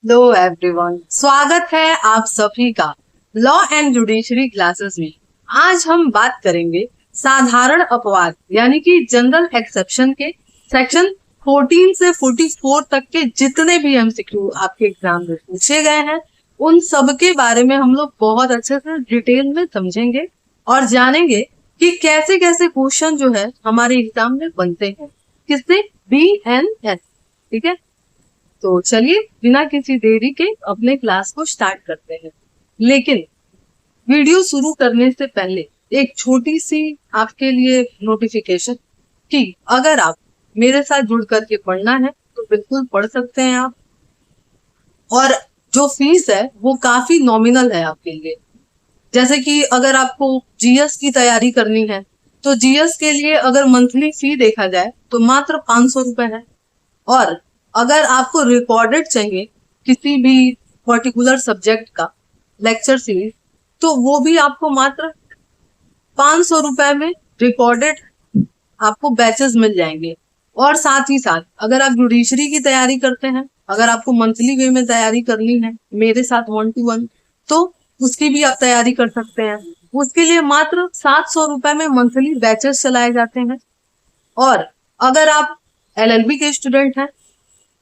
Hello everyone, स्वागत है आप सभी का लॉ एंड जुडिशरी क्लासेस में। आज हम बात करेंगे साधारण अपवाद यानी कि जनरल एक्सेप्शन के सेक्शन 14 से 44 तक के जितने भी एमसीक्यू आपके एग्जाम में पूछे गए हैं उन सब के बारे में हम लोग बहुत अच्छे से डिटेल में समझेंगे और जानेंगे कि कैसे कैसे क्वेश्चन जो है हमारे एग्जाम में बनते हैं किससे BNS। ठीक है, तो चलिए बिना किसी देरी के अपने क्लास को स्टार्ट करते हैं। लेकिन वीडियो शुरू करने से पहले एक छोटी सी आपके लिए नोटिफिकेशन कि अगर आप मेरे साथ जुड़ करके पढ़ना है तो बिल्कुल पढ़ सकते हैं आप। और जो फीस है वो काफी नॉमिनल है आपके लिए। जैसे कि अगर आपको जीएस की तैयारी करनी है तो जीएस के लिए अगर मंथली फी देखा जाए तो मात्र 500 रुपए है। और अगर आपको रिकॉर्डेड चाहिए किसी भी पर्टिकुलर सब्जेक्ट का लेक्चर सीरीज तो वो भी आपको मात्र 500 रुपए में रिकॉर्डेड आपको बैचेस मिल जाएंगे। और साथ ही साथ अगर आप जुडिशरी की तैयारी करते हैं, अगर आपको मंथली वे में तैयारी करनी है मेरे साथ 1 to 1 तो उसकी भी आप तैयारी कर सकते हैं। उसके लिए मात्र 700 रुपए में मंथली बैचेस चलाए जाते हैं। और अगर आप LLB के स्टूडेंट हैं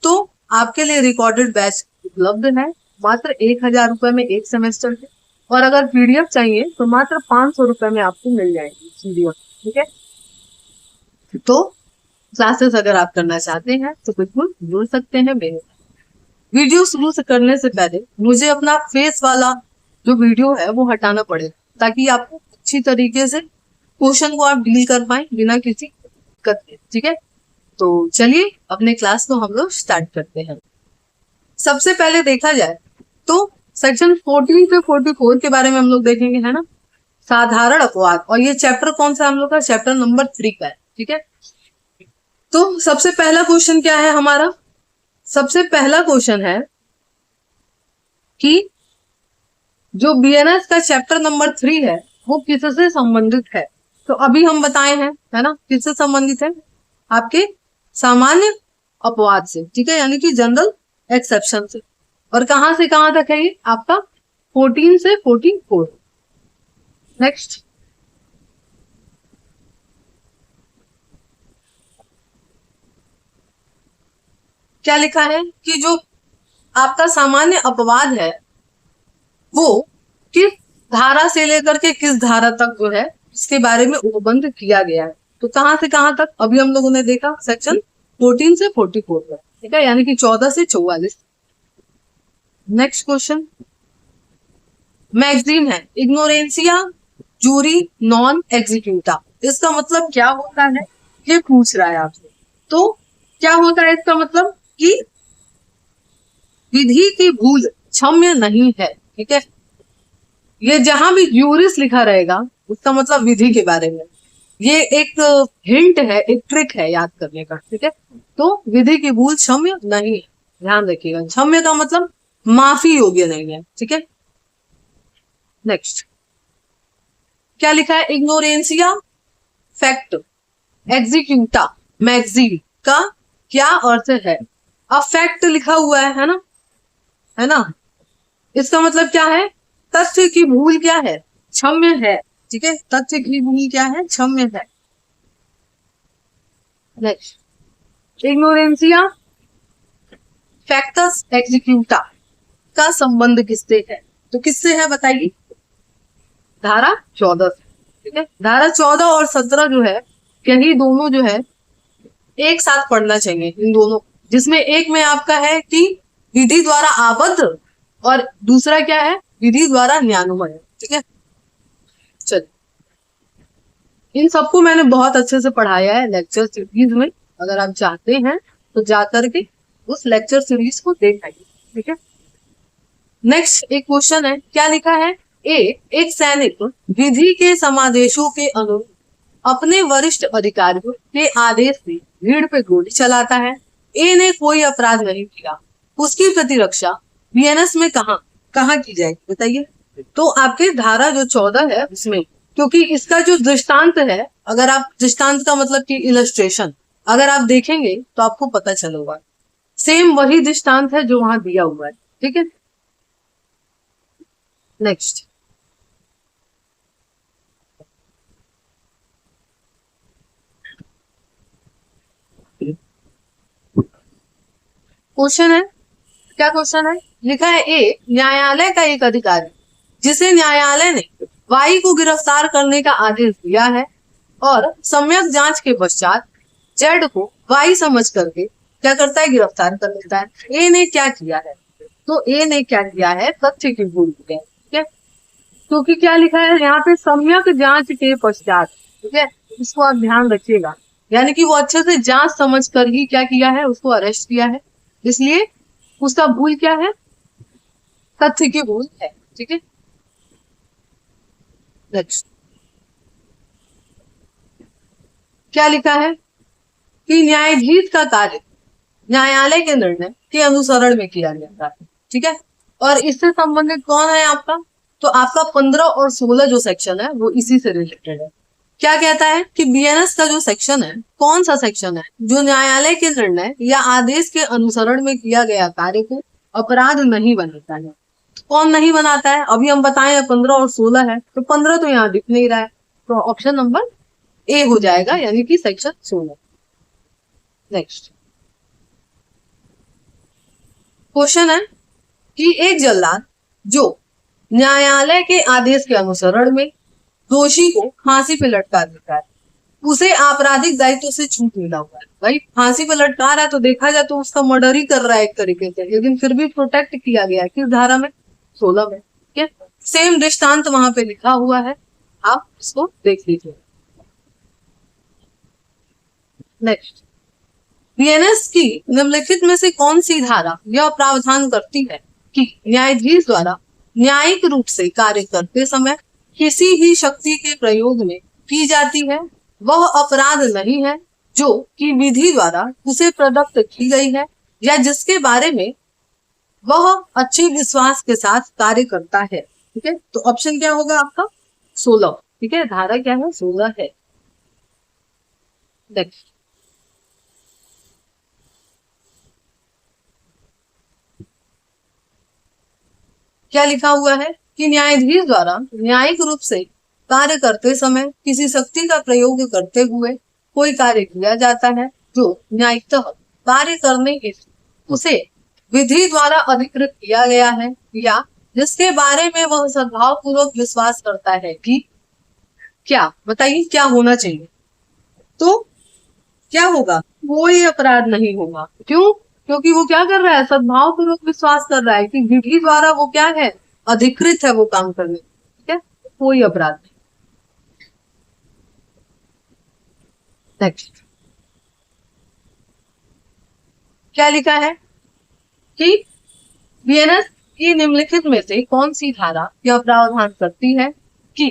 तो आपके लिए रिकॉर्डेड बैच उपलब्ध है मात्र 1000 रुपए में एक सेमेस्टर के। और अगर PDF चाहिए तो मात्र 500 रुपए में आपको मिल जाएगी PDF। ठीक है, तो क्लासेस अगर आप करना चाहते हैं तो बिल्कुल जुड़ सकते हैं मेरे साथ। वीडियो शुरू से करने से पहले मुझे अपना फेस वाला जो वीडियो है वो हटाना पड़ेगा ताकि आपको अच्छी तरीके से क्वेश्चन को आप डील कर पाए बिना किसी दिक्कत के। ठीक है, तो चलिए अपने क्लास को हम लोग स्टार्ट करते हैं। सबसे पहले देखा जाए तो सेक्शन 14 से 44 के बारे में हम लोग देखेंगे, है ना, साधारण अपवाद। और ये चैप्टर कौन सा हम लोग का, चैप्टर नंबर 3 का है। ठीक है, तो सबसे पहला क्वेश्चन क्या है हमारा, सबसे पहला क्वेश्चन है कि जो BNS का चैप्टर नंबर 3 है वो किससे संबंधित है। तो अभी हम बताए हैं, है ना, किससे संबंधित है, आपके सामान्य अपवाद से। ठीक है, यानी कि जनरल एक्सेप्शन से। और कहां से कहां तक है ये आपका, 14 से 44। नेक्स्ट, क्या लिखा है कि जो आपका सामान्य अपवाद है वो किस धारा से लेकर के किस धारा तक जो है इसके बारे में उपबंध किया गया है। तो कहां से कहां तक अभी हम लोगों ने देखा, सेक्शन 14 से 44 तक। ठीक है, यानी कि 14 से 44। नेक्स्ट क्वेश्चन, मैगजीन है इग्नोरेंसिया जूरी नॉन एग्जीक्यूटा। इसका मतलब क्या होता है ये पूछ रहा है आपसे। तो क्या होता है इसका मतलब कि विधि की भूल क्षम्य नहीं है। ठीक है, ये जहां भी यूरिस लिखा रहेगा उसका मतलब विधि के बारे में। ये एक हिंट है, एक ट्रिक है याद करने का। ठीक है, तो विधि की भूल क्षम्य नहीं है, ध्यान रखिएगा। क्षम्य का मतलब माफी योग्य नहीं है। ठीक है, नेक्स्ट क्या लिखा है, इग्नोरेंसिया फैक्ट एग्जीक्यूटा मैगजीन का क्या अर्थ है। अब फैक्ट लिखा हुआ है ना, है ना, इसका मतलब क्या है, तथ्य की भूल क्या है, क्षम्य है। ठीक है, तथ्य की भूल क्या है, क्षम्य है। नेक्स्ट, इग्नोरेंसिया फैक्टस एग्जीक्यूटा का संबंध किससे है। तो किससे है बताइए, धारा 14 से। ठीक है, धारा 14 और 17 जो है यही दोनों जो है एक साथ पढ़ना चाहिए इन दोनों, जिसमें एक में आपका है कि विधि द्वारा आबद्ध और दूसरा क्या है, विधि द्वारा न्यायनुमय। ठीक है, चलिए इन सबको मैंने बहुत अच्छे से पढ़ाया है लेक्चर सीरीज में। अगर आप चाहते हैं तो जाकर के उस लेक्चर सीरीज को देख आइए। ठीक है, नेक्स्ट एक क्वेश्चन है, क्या लिखा है, एक सैनिक विधि के समादेशों के अनुरूप अपने वरिष्ठ अधिकारियों के आदेश से भीड़ पे गोली चलाता है। ए ने कोई अपराध नहीं किया, उसकी प्रतिरक्षा BNS में कहाँ की जाएगी बताइए। तो आपके धारा जो 14 है उसमें, क्योंकि इसका जो दृष्टांत है, अगर आप दृष्टांत का मतलब कि इलस्ट्रेशन अगर आप देखेंगे तो आपको पता चलेगा सेम वही दृष्टांत है जो वहां दिया हुआ है। ठीक है। नेक्स्ट क्वेश्चन है, क्या क्वेश्चन है? लिखा है ए न्यायालय का एक अधिकारी जिसे न्यायालय ने वाई को गिरफ्तार करने का आदेश दिया है और सम्यक जांच के पश्चात जेड को वाई समझ करके क्या करता है, गिरफ्तार कर लेता है। ए ने क्या किया है? तो ए ने क्या किया है, तथ्य की भूल की है। ठीक है, क्योंकि क्या लिखा है यहाँ पे, सम्यक जांच के पश्चात। ठीक है, इसको आप ध्यान रखिएगा, यानी कि वो अच्छे से जांच समझ कर ही क्या किया है, उसको अरेस्ट किया है, इसलिए उसका भूल क्या है, तथ्य की भूल है। ठीक है, नेक्स्ट क्या लिखा है कि न्यायाधीश का कार्य न्यायालय के निर्णय के अनुसरण में किया जाता है। ठीक है, और इससे संबंधित कौन है आपका, तो आपका 15 और 16 जो सेक्शन है वो इसी से रिलेटेड है। क्या कहता है कि बीएनएस का जो सेक्शन है, कौन सा सेक्शन है, जो न्यायालय के निर्णय या आदेश के अनुसरण में किया गया कार्य को अपराध नहीं बनाता है। कौन नहीं बनाता है, अभी हम बताएं 15 और 16 है, तो 15 तो यहाँ दिख नहीं रहा है, तो ऑप्शन नंबर ए हो जाएगा, यानी कि सेक्शन 16। नेक्स्ट क्वेश्चन है कि एक जल्लाद जो न्यायालय के आदेश के अनुसरण में दोषी को फांसी पे लटका देता है, उसे आपराधिक दायित्व से छूट मिला हुआ है। भाई फांसी पे लटका रहा है तो देखा जाए तो उसका मर्डर ही कर रहा है एक तरीके से, लेकिन फिर भी प्रोटेक्ट किया गया है किस धारा में, 16 में। ठीक है, सेम दृष्टांत वहां पे लिखा हुआ है, आप इसको देख लीजिए। नेक्स्ट बीएनएस की निम्नलिखित में से कौन सी धारा यह प्रावधान करती है कि न्यायाधीश द्वारा न्यायिक रूप से कार्य करते समय किसी भी शक्ति के प्रयोग में की जाती है वह अपराध नहीं है जो कि विधि द्वारा उसे प्रदत्त की गई है या जिसके बारे में वह अच्छे विश्वास के साथ कार्य करता है। ठीक है, तो ऑप्शन क्या होगा आपका, 16। ठीक है, धारा क्या है, 16 है। नेक्स्ट क्या लिखा हुआ है कि न्यायाधीश द्वारा न्यायिक रूप से कार्य करते समय किसी शक्ति का प्रयोग करते हुए कोई कार्य किया जाता है जो न्यायिकतः कार्य करने के उसे विधि द्वारा अधिकृत किया गया है या जिसके बारे में वह सद्भाव पूर्वक विश्वास करता है कि क्या, बताइए क्या होना चाहिए, तो क्या होगा, कोई अपराध नहीं होगा। क्यों? क्योंकि वो क्या कर रहा है, सद्भाव पूर्वक विश्वास कर रहा है कि विधि द्वारा वो क्या है, अधिकृत है वो काम करने। ठीक है, कोई अपराध नहीं। नेक्स्ट क्या लिखा है कि बीएनएस की निम्नलिखित में से कौन सी धारा यह प्रावधान करती है कि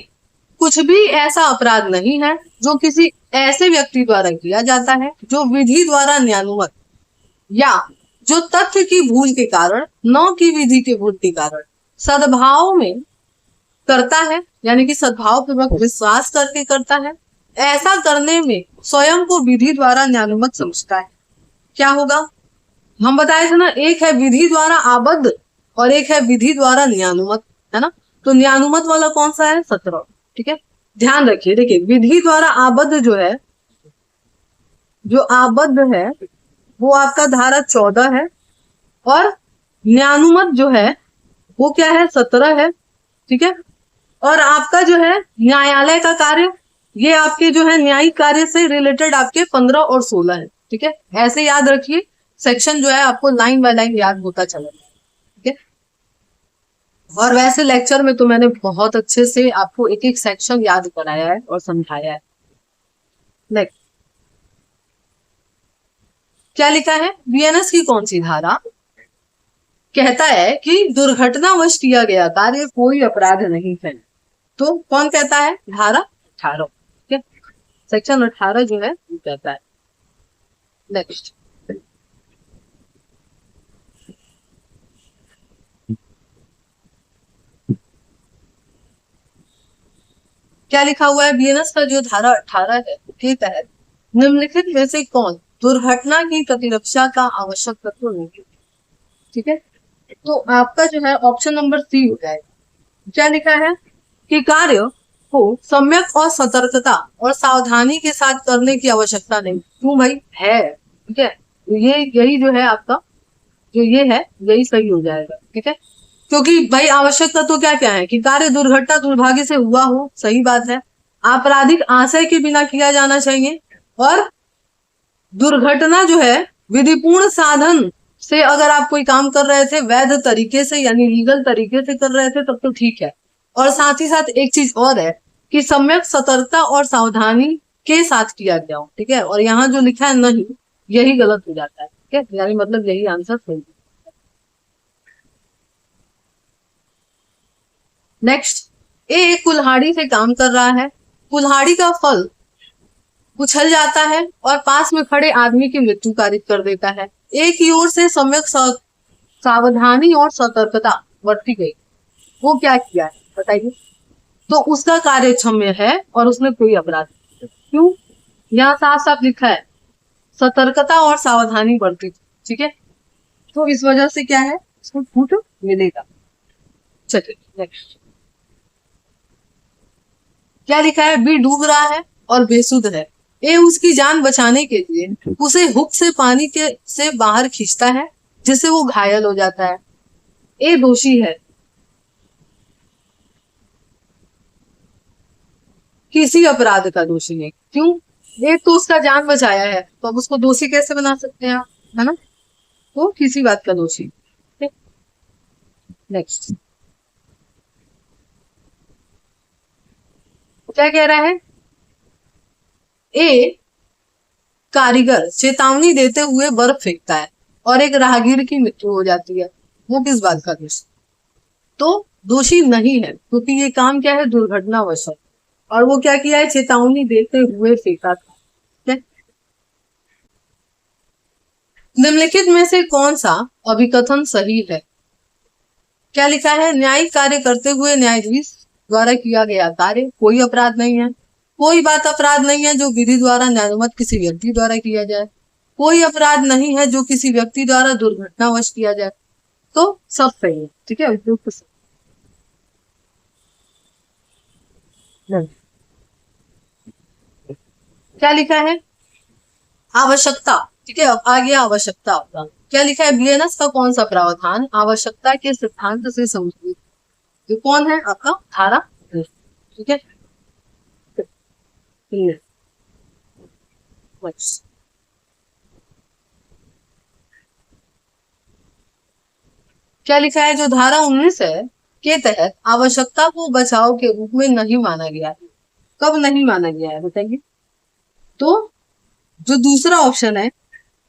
कुछ भी ऐसा अपराध नहीं है जो किसी ऐसे व्यक्ति द्वारा किया जाता है जो विधि द्वारा न्यायानुमत या जो तथ्य की भूल के कारण, न कि विधि के भूल के कारण सद्भाव में करता है, यानी कि सद्भाव पूर्वक विश्वास करके करता है, ऐसा करने में स्वयं को विधि द्वारा न्यायानुमत समझता है। क्या होगा, हम बताए थे ना, एक है विधि द्वारा आबद्ध और एक है विधि द्वारा न्यायानुमत, है ना, तो न्यायानुमत वाला कौन सा है, 17। ठीक है, ध्यान रखिए, देखिए विधि द्वारा आबद्ध जो है, जो आबद्ध है वो आपका धारा 14 है और न्यायानुमत जो है वो क्या है, 17 है। ठीक है, और आपका जो है न्यायालय का कार्य, ये आपके जो है न्यायिक कार्य से रिलेटेड आपके 15 और 16 है। ठीक है, ऐसे याद रखिए, सेक्शन जो है आपको लाइन बाय लाइन याद होता चला। ठीक है, और वैसे लेक्चर में तो मैंने बहुत अच्छे से आपको एक एक सेक्शन याद कराया है और समझाया है। नेक्स्ट क्या लिखा है, बीएनएस की कौन सी धारा कहता है कि दुर्घटनावश किया गया कार्य कोई अपराध नहीं है, तो कौन कहता है, धारा 18। ठीक है, सेक्शन 18 जो है वो कहता है। नेक्स्ट क्या लिखा हुआ है, बीएनएस का जो धारा 18 है उसके तहत निम्नलिखित में से कौन दुर्घटना की प्रतिरक्षा का आवश्यक तत्व नहीं है। ठीक है, तो आपका जो है ऑप्शन नंबर सी हो जाएगा। क्या लिखा है कि कार्य को सम्यक और सतर्कता और सावधानी के साथ करने की आवश्यकता नहीं। क्यों भाई है, ठीक है। ये यही जो है आपका जो ये है यही सही हो जाएगा, ठीक है। क्योंकि भाई आवश्यक तत्व क्या क्या है कि कार्य दुर्घटना दुर्भाग्य से हुआ हो, सही बात है। आपराधिक आशय के बिना किया जाना चाहिए, और दुर्घटना जो है विधिपूर्ण साधन से अगर आप कोई काम कर रहे थे वैध तरीके से यानी लीगल तरीके से कर रहे थे तब तो ठीक है। और साथ ही साथ एक चीज और है कि सम्यक सतर्कता और सावधानी के साथ किया गया हो, ठीक है। और यहाँ जो लिखा है नहीं, यही गलत हो जाता है, ठीक है। यानी मतलब यही आंसर सही है। नेक्स्ट, ए कुल्हाड़ी से काम कर रहा है। कुल्हाड़ी का फल उछल जाता है और पास में खड़े आदमी की मृत्यु कारित कर देता है। ए की ओर से सम्यक सावधानी और सतर्कता बरती गई। वो क्या किया है बताइए। तो उसका कार्य क्षम्य है और उसने कोई अपराध नहीं किया। क्यों? यहाँ साफ साफ लिखा है सतर्कता और सावधानी बरती थी, ठीक है। तो इस वजह से क्या है, इसको छूट मिलेगा। चलिए नेक्स्ट, क्या लिखा है, बी डूब रहा है और बेसुध है। ए उसकी जान बचाने के लिए उसे हुक से पानी के से बाहर खींचता है जिससे वो घायल हो जाता है। ए दोषी है, किसी अपराध का दोषी नहीं। क्यों? एक तो उसका जान बचाया है तो अब उसको दोषी कैसे बना सकते हैं आप, है ना। तो किसी बात का दोषी। नेक्स्ट, क्या कह रहा है, ए कारीगर चेतावनी देते हुए बर्फ फेंकता है और एक राहगीर की मृत्यु हो जाती है। वो किस बात का दोषी? तो दोषी नहीं है क्योंकि ये काम क्या है, दुर्घटनावश है। और वो क्या किया है, चेतावनी देते हुए फेंका था। निम्नलिखित में से कौन सा अभिकथन सही है? क्या लिखा है, न्यायिक कार्य करते हुए न्यायाधीश द्वारा किया गया कार्य कोई अपराध नहीं है। कोई बात अपराध नहीं है जो विधि द्वारा न्यायोचित किसी व्यक्ति द्वारा किया जाए। कोई अपराध नहीं है जो किसी व्यक्ति द्वारा दुर्घटनावश किया जाए। तो सब सही है, ठीक है। उपयुक्त सही। क्या लिखा है, आवश्यकता, ठीक है। अब आ गया आवश्यकता आपका। क्या लिखा है, बीएनएस का कौन सा प्रावधान आवश्यकता के सिद्धांत से संबंधित? जो कौन है आपका, धारा, ठीक है। क्या लिखा है, जो धारा 19 है के तहत आवश्यकता को बचाव के रूप में नहीं माना गया है। कब नहीं माना गया है बताइए। तो जो दूसरा ऑप्शन है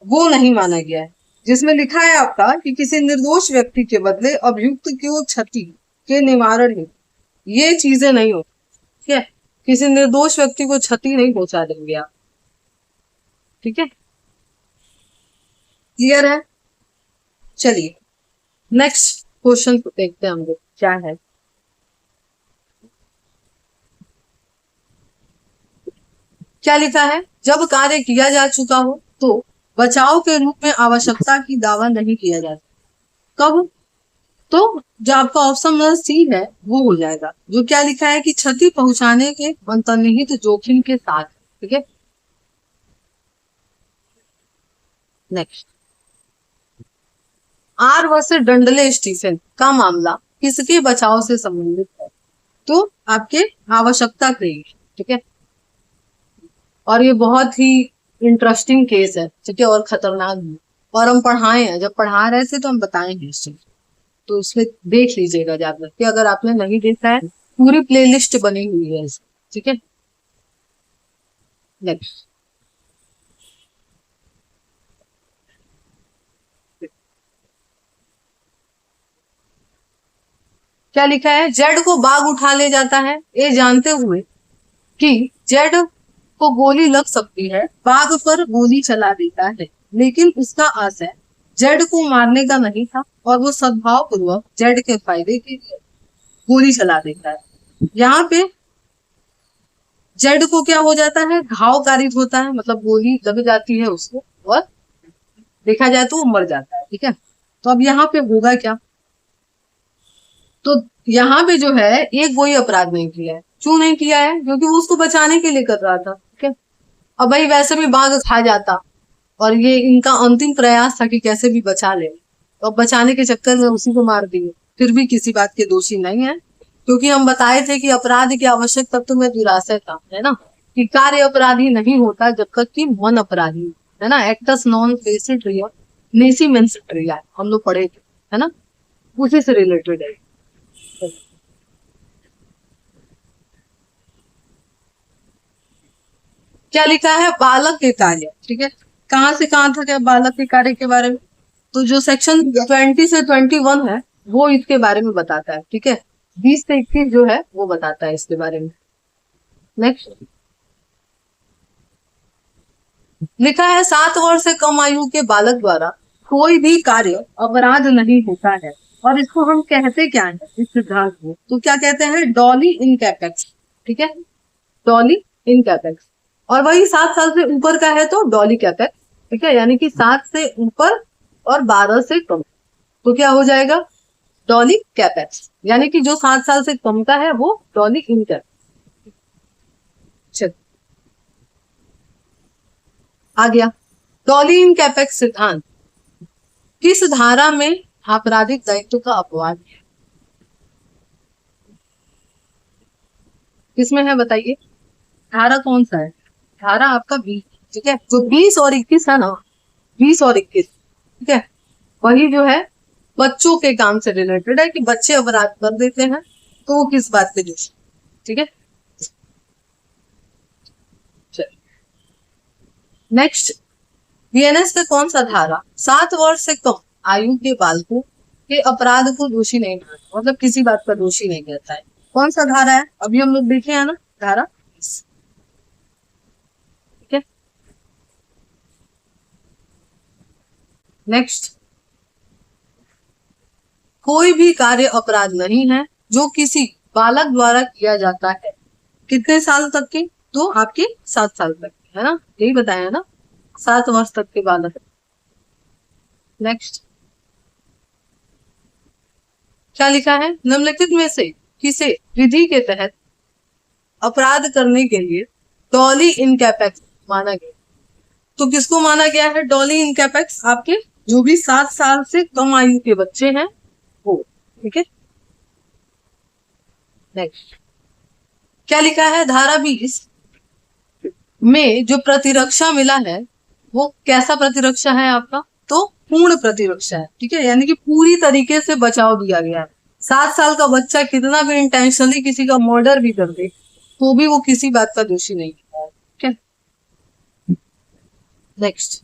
वो नहीं माना गया है, जिसमें लिखा है आपका कि किसी निर्दोष व्यक्ति के बदले अभियुक्त की क्षति के निवारण हेतु ये चीजें नहीं होती, ठीक है। किसी निर्दोष व्यक्ति को क्षति नहीं पहुंचा देंगे आप, ठीक है। क्लियर है। चलिए नेक्स्ट क्वेश्चन देखते हैं हम लोग क्या है। क्या लिखा है, जब कार्य किया जा चुका हो तो बचाव के रूप में आवश्यकता की दावा नहीं किया जाता। कब? तो जो आपका ऑप्शन नंबर सी है वो हो जाएगा। जो क्या लिखा है कि क्षति पहुंचाने के अंतर्निहित जोखिम के साथ, ठीक है। नेक्स्ट, आर वर्सेस डंडले स्टीफन का मामला किसके बचाव से संबंधित है? तो आपके आवश्यकता के, ठीक है। और ये बहुत ही इंटरेस्टिंग केस है, ठीक है, और खतरनाक भी। और हम पढ़ाए हैं, जब पढ़ा रहे थे तो हम बताएंगे इस चीज, तो उसमें देख लीजिएगा जाकर के। अगर आपने नहीं देखा है पूरी प्लेलिस्ट बनी हुई है इसकी, ठीक है। नेक्स्ट, क्या लिखा है, जेड को बाघ उठा ले जाता है। ये जानते हुए कि जेड को गोली लग सकती है बाघ पर गोली चला देता है, लेकिन उसका आशय जेड को मारने का नहीं था और वो सद्भाव पूर्वक जेड के फायदे के लिए गोली चला देता है। यहाँ पे जेड को क्या हो जाता है, घाव कारित होता है, मतलब गोली लग जाती है उसको और देखा जाए तो वो मर जाता है, ठीक है। तो अब यहाँ पे होगा क्या, तो यहाँ पे जो है एक वही अपराध नहीं किया है। क्यों नहीं किया है? क्योंकि वो उसको बचाने के लिए कर रहा था। ठीक है, अब भाई वैसे भी बाघ खा जाता और ये इनका अंतिम प्रयास था कि कैसे भी बचा ले, तो बचाने के चक्कर में उसी को मार दिए, फिर भी किसी बात के दोषी नहीं है। क्योंकि हम बताए थे कि अपराध की आवश्यक तत्व में दुराशय था, है ना, कि कार्य अपराधी नहीं होता जब तक कि मन अपराधी, है ना, एक्टस नॉन फेसिड रियल नेसी मेंसिट रियल, हम लोग पढ़े थे, है ना, उसी से रिलेटेड है। क्या लिखा है? बालक के कार्य। ठीक है, कहाँ से कहाँ था क्या बालक के कार्य के बारे में? तो जो सेक्शन 20 से 21 है वो इसके बारे में बताता है। ठीक है, 20 से 21 जो है वो बताता है इसके बारे में। नेक्स्ट लिखा है 7 वर्ष से कम आयु के बालक द्वारा कोई भी कार्य अपराध नहीं होता है। और इसको हम कहते क्या है इस सिद्धांत को? तो क्या कहते हैं? डॉली इन कैपेक्स। ठीक है, डॉली इन कैपेक्स। और वही 7 साल से ऊपर का है तो डॉली कैपेक्स। ठीक है, यानी कि 7 से ऊपर और 12 से कम, तो क्या हो जाएगा? डॉली कैपेक्स। यानी कि जो 7 साल से कम का है वो डॉली इन कैपेक्स। आ गया डॉली इन कैपेक्स सिद्धांत किस धारा में आपराधिक दायित्व का अपवाद है? किसमें है बताइए? धारा कौन सा है? धारा आपका 20। ठीक है, जो 20 और 21 है ना, 20 और 21, ठीक है, वही जो है बच्चों के काम से रिलेटेड है कि बच्चे अपराध कर देते हैं तो वो किस बात पे दोषी। ठीक है, नेक्स्ट बीएनएस का कौन सा धारा 7 वर्ष से कम आयु के बालकों के अपराध को दोषी नहीं मानता, मतलब किसी बात पर दोषी नहीं कहता है? कौन सा धारा है? अभी हम लोग देखे हैं ना, धारा 20। ठीक है, नेक्स्ट कोई भी कार्य अपराध नहीं है जो किसी बालक द्वारा किया जाता है। कितने साल तक के? तो आपके 7 साल तक, है ना, यही बताया ना, 7 वर्ष तक के बालक। नेक्स्ट क्या लिखा है? निम्नलिखित में से किसे विधि के तहत अपराध करने के लिए डॉली इनकैपेक्स माना गया? तो किसको माना गया है डॉली इनकैपेक्स? आपके जो भी 7 साल से कम आयु के बच्चे हैं वो। ठीक है, नेक्स्ट क्या लिखा है? धारा 20 में जो प्रतिरक्षा मिला है वो कैसा प्रतिरक्षा है आपका? तो पूर्ण प्रतिरक्षा है। ठीक है, यानी कि पूरी तरीके से बचाव दिया गया है। 7 साल का बच्चा कितना भी इंटेंशनली किसी का मर्डर भी कर दे तो भी वो किसी बात का दोषी नहीं है। ठीक है, नेक्स्ट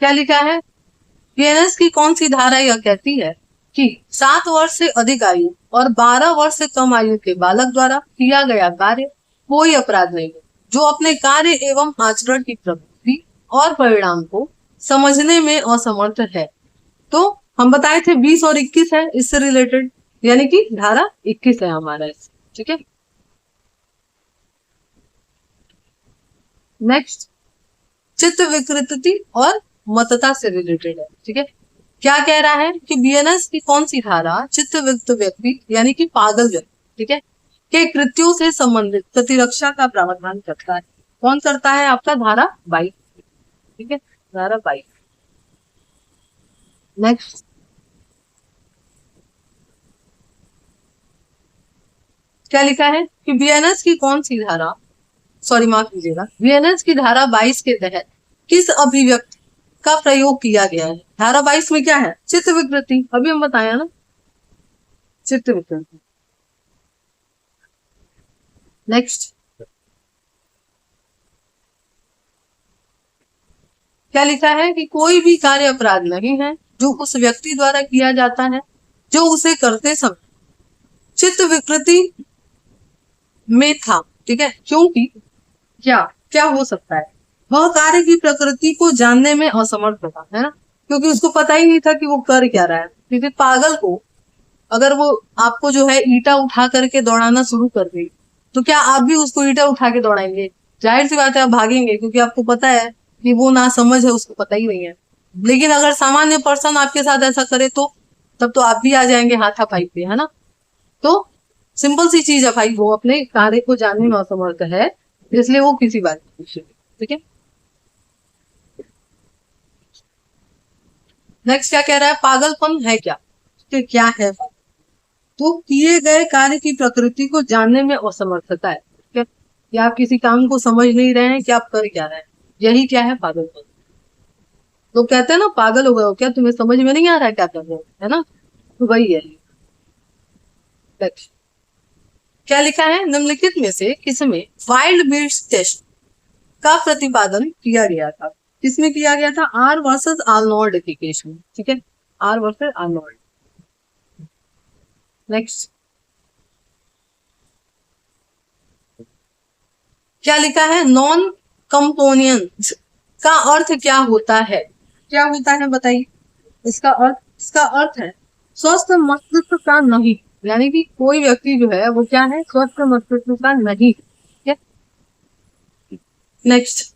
क्या लिखा है? पीएनएस की कौन सी धारा यह कहती है कि 7 वर्ष से अधिक आयु और 12 वर्ष से कम आयु के बालक द्वारा किया गया कार्य कोई अपराध नहीं है जो अपने कार्य एवं आचरण की प्रवृत्ति और परिणाम को समझने में असमर्थ है? तो हम बताए थे 20 और 21 है इससे रिलेटेड, यानी कि धारा 21 है हमारा इससे। ठीक है, नेक्स्ट चित्त विकृति और मतता से रिलेटेड है। ठीक है, क्या कह रहा है कि बीएनएस की कौन सी धारा चित्त विकृत व्यक्ति यानी कि पागल व्यक्ति, ठीक है, के कृत्यों से संबंधित प्रतिरक्षा का प्रावधान करता है? कौन करता है? आपका धारा 22। ठीक है, धारा 22। नेक्स्ट क्या लिखा है कि बीएनएस की कौन सी धारा, सॉरी माफ कीजिएगा, बीएनएस की धारा 22 के तहत किस अभिव्यक्ति का प्रयोग किया गया है? धारा 22 में क्या है? चित्त विकृति, अभी हम बताया ना, चित्त विकृति। नेक्स्ट क्या लिखा है कि कोई भी कार्य अपराध नहीं है जो उस व्यक्ति द्वारा किया जाता है जो उसे करते समय चित्त विकृति में था। ठीक है, क्योंकि क्या क्या हो सकता है? वह कार्य की प्रकृति को जानने में असमर्थ था, है ना, क्योंकि उसको पता ही नहीं था कि वो कर क्या रहा है। क्योंकि पागल को अगर वो आपको जो है ईटा उठा करके दौड़ाना शुरू कर दे तो क्या आप भी उसको ईटा उठा के दौड़ाएंगे? जाहिर सी बात है आप भागेंगे, क्योंकि आपको पता है कि वो ना समझ है, उसको पता ही नहीं है। लेकिन अगर सामान्य पर्सन आपके साथ ऐसा करे तो तब तो आप भी आ जाएंगे हाथापाई पे, है ना। तो सिंपल सी चीज है भाई, वो अपने कार्य को जानने में असमर्थ है, इसलिए वो किसी बात नहीं पूछेगी। ठीक है, नेक्स्ट क्या कह रहा है, पागलपन है क्या, तो क्या है, तो किए गए कार्य की प्रकृति को जानने में असमर्थता है। ठीक है, कि आप किसी काम को समझ नहीं रहे हैं कि आप कर क्या रहे हैं, यही क्या है, पागलपन। लोग कहते हैं ना पागल हो गए हो क्या, तुम्हें समझ में नहीं आ रहा है क्या कर रहे हो, है ना, तो वही है। नेक्स्ट क्या लिखा है, निम्नलिखित में से किसमें वाइल्ड बीस्ट टेस्ट का प्रतिपादन किया गया था, किसमें किया गया था, आर वर्सेस आर्नोल्ड के केस में। ठीक है, आर वर्सेस आर्नोल्ड। नेक्स्ट क्या लिखा है, नॉन कंपोनेंट का अर्थ क्या होता है, क्या होता है बताइए, इसका अर्थ है स्वस्थ मस्तिष्क का नहीं, यानी कि कोई व्यक्ति जो है वो क्या है, स्वस्थ मस्तिष्क का नहीं। ठीक है, नेक्स्ट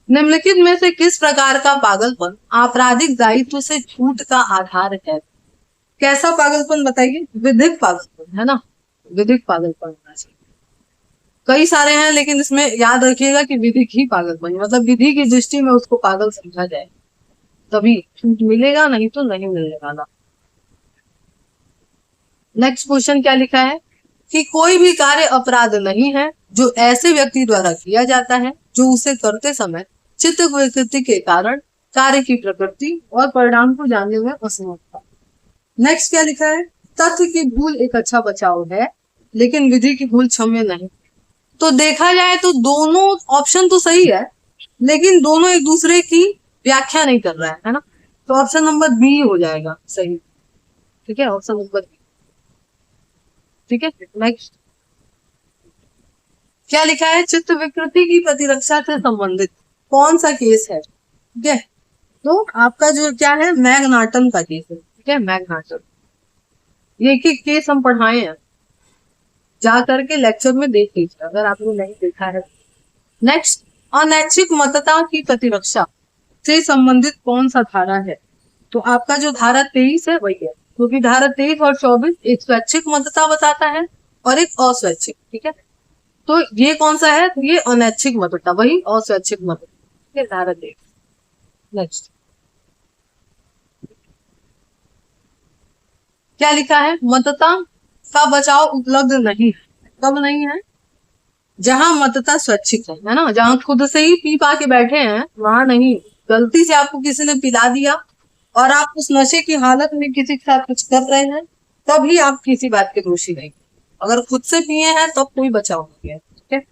निम्नलिखित में से किस प्रकार का पागलपन आपराधिक दायित्व से छूट का आधार है, कैसा पागलपन बताइए, विधिक पागलपन, है ना, विधिक पागलपन होना चाहिए। कई सारे हैं लेकिन इसमें याद रखिएगा कि विधिक ही पागलपन, मतलब विधि की दृष्टि में उसको पागल समझा जाए तभी छूट मिलेगा, नहीं तो नहीं मिलेगा ना। नेक्स्ट क्वेश्चन क्या लिखा है, कि कोई भी कार्य अपराध नहीं है जो ऐसे व्यक्ति द्वारा किया जाता है जो उसे करते समय चित्त विकृति के कारण कार्य की प्रकृति और परिणाम को जानने में असमर्थ था। नेक्स्ट क्या लिखा है, तथ्य की भूल एक अच्छा बचाव है लेकिन विधि की भूल क्षम्य नहीं। तो देखा जाए तो दोनों ऑप्शन तो सही है, लेकिन दोनों एक दूसरे की व्याख्या नहीं कर रहा है ना, तो ऑप्शन नंबर बी हो जाएगा सही। ठीक है, ऑप्शन नंबर बी। ठीक है, नेक्स्ट क्या लिखा है, चित्त विकृति की प्रतिरक्षा से संबंधित कौन सा केस है। ठीक है, तो आपका जो क्या है, मैग्नाटन का केस है। ठीक है, मैग्नाटन, ये एक केस हम पढ़ाए हैं, जा करके लेक्चर में देख लीजिए अगर आपने नहीं देखा है। नेक्स्ट, अनैच्छिक मतता की प्रतिरक्षा से संबंधित कौन सा धारा है, तो आपका जो धारा 23 है वही है, क्योंकि धारा 23 और 24 एक स्वैच्छिक मतता बताता है और एक अस्वैच्छिक। ठीक है, तो ये कौन सा है, तो ये अनैच्छिक मतता, वही अस्वैच्छिक मतता। ठीक है, धारा 23। नेक्स्ट क्या लिखा है, मतता का बचाव उपलब्ध नहीं है, कब नहीं है, जहां मतता स्वैच्छिक है ना, जहां खुद से ही पी पा के बैठे हैं वहां नहीं, गलती से आपको किसी ने पिला दिया और आप उस नशे की हालत में किसी के साथ कुछ कर रहे हैं, तभी आप किसी बात के दोषी नहीं। अगर खुद से पिए हैं तो कोई बचाव नहीं है। ठीक है,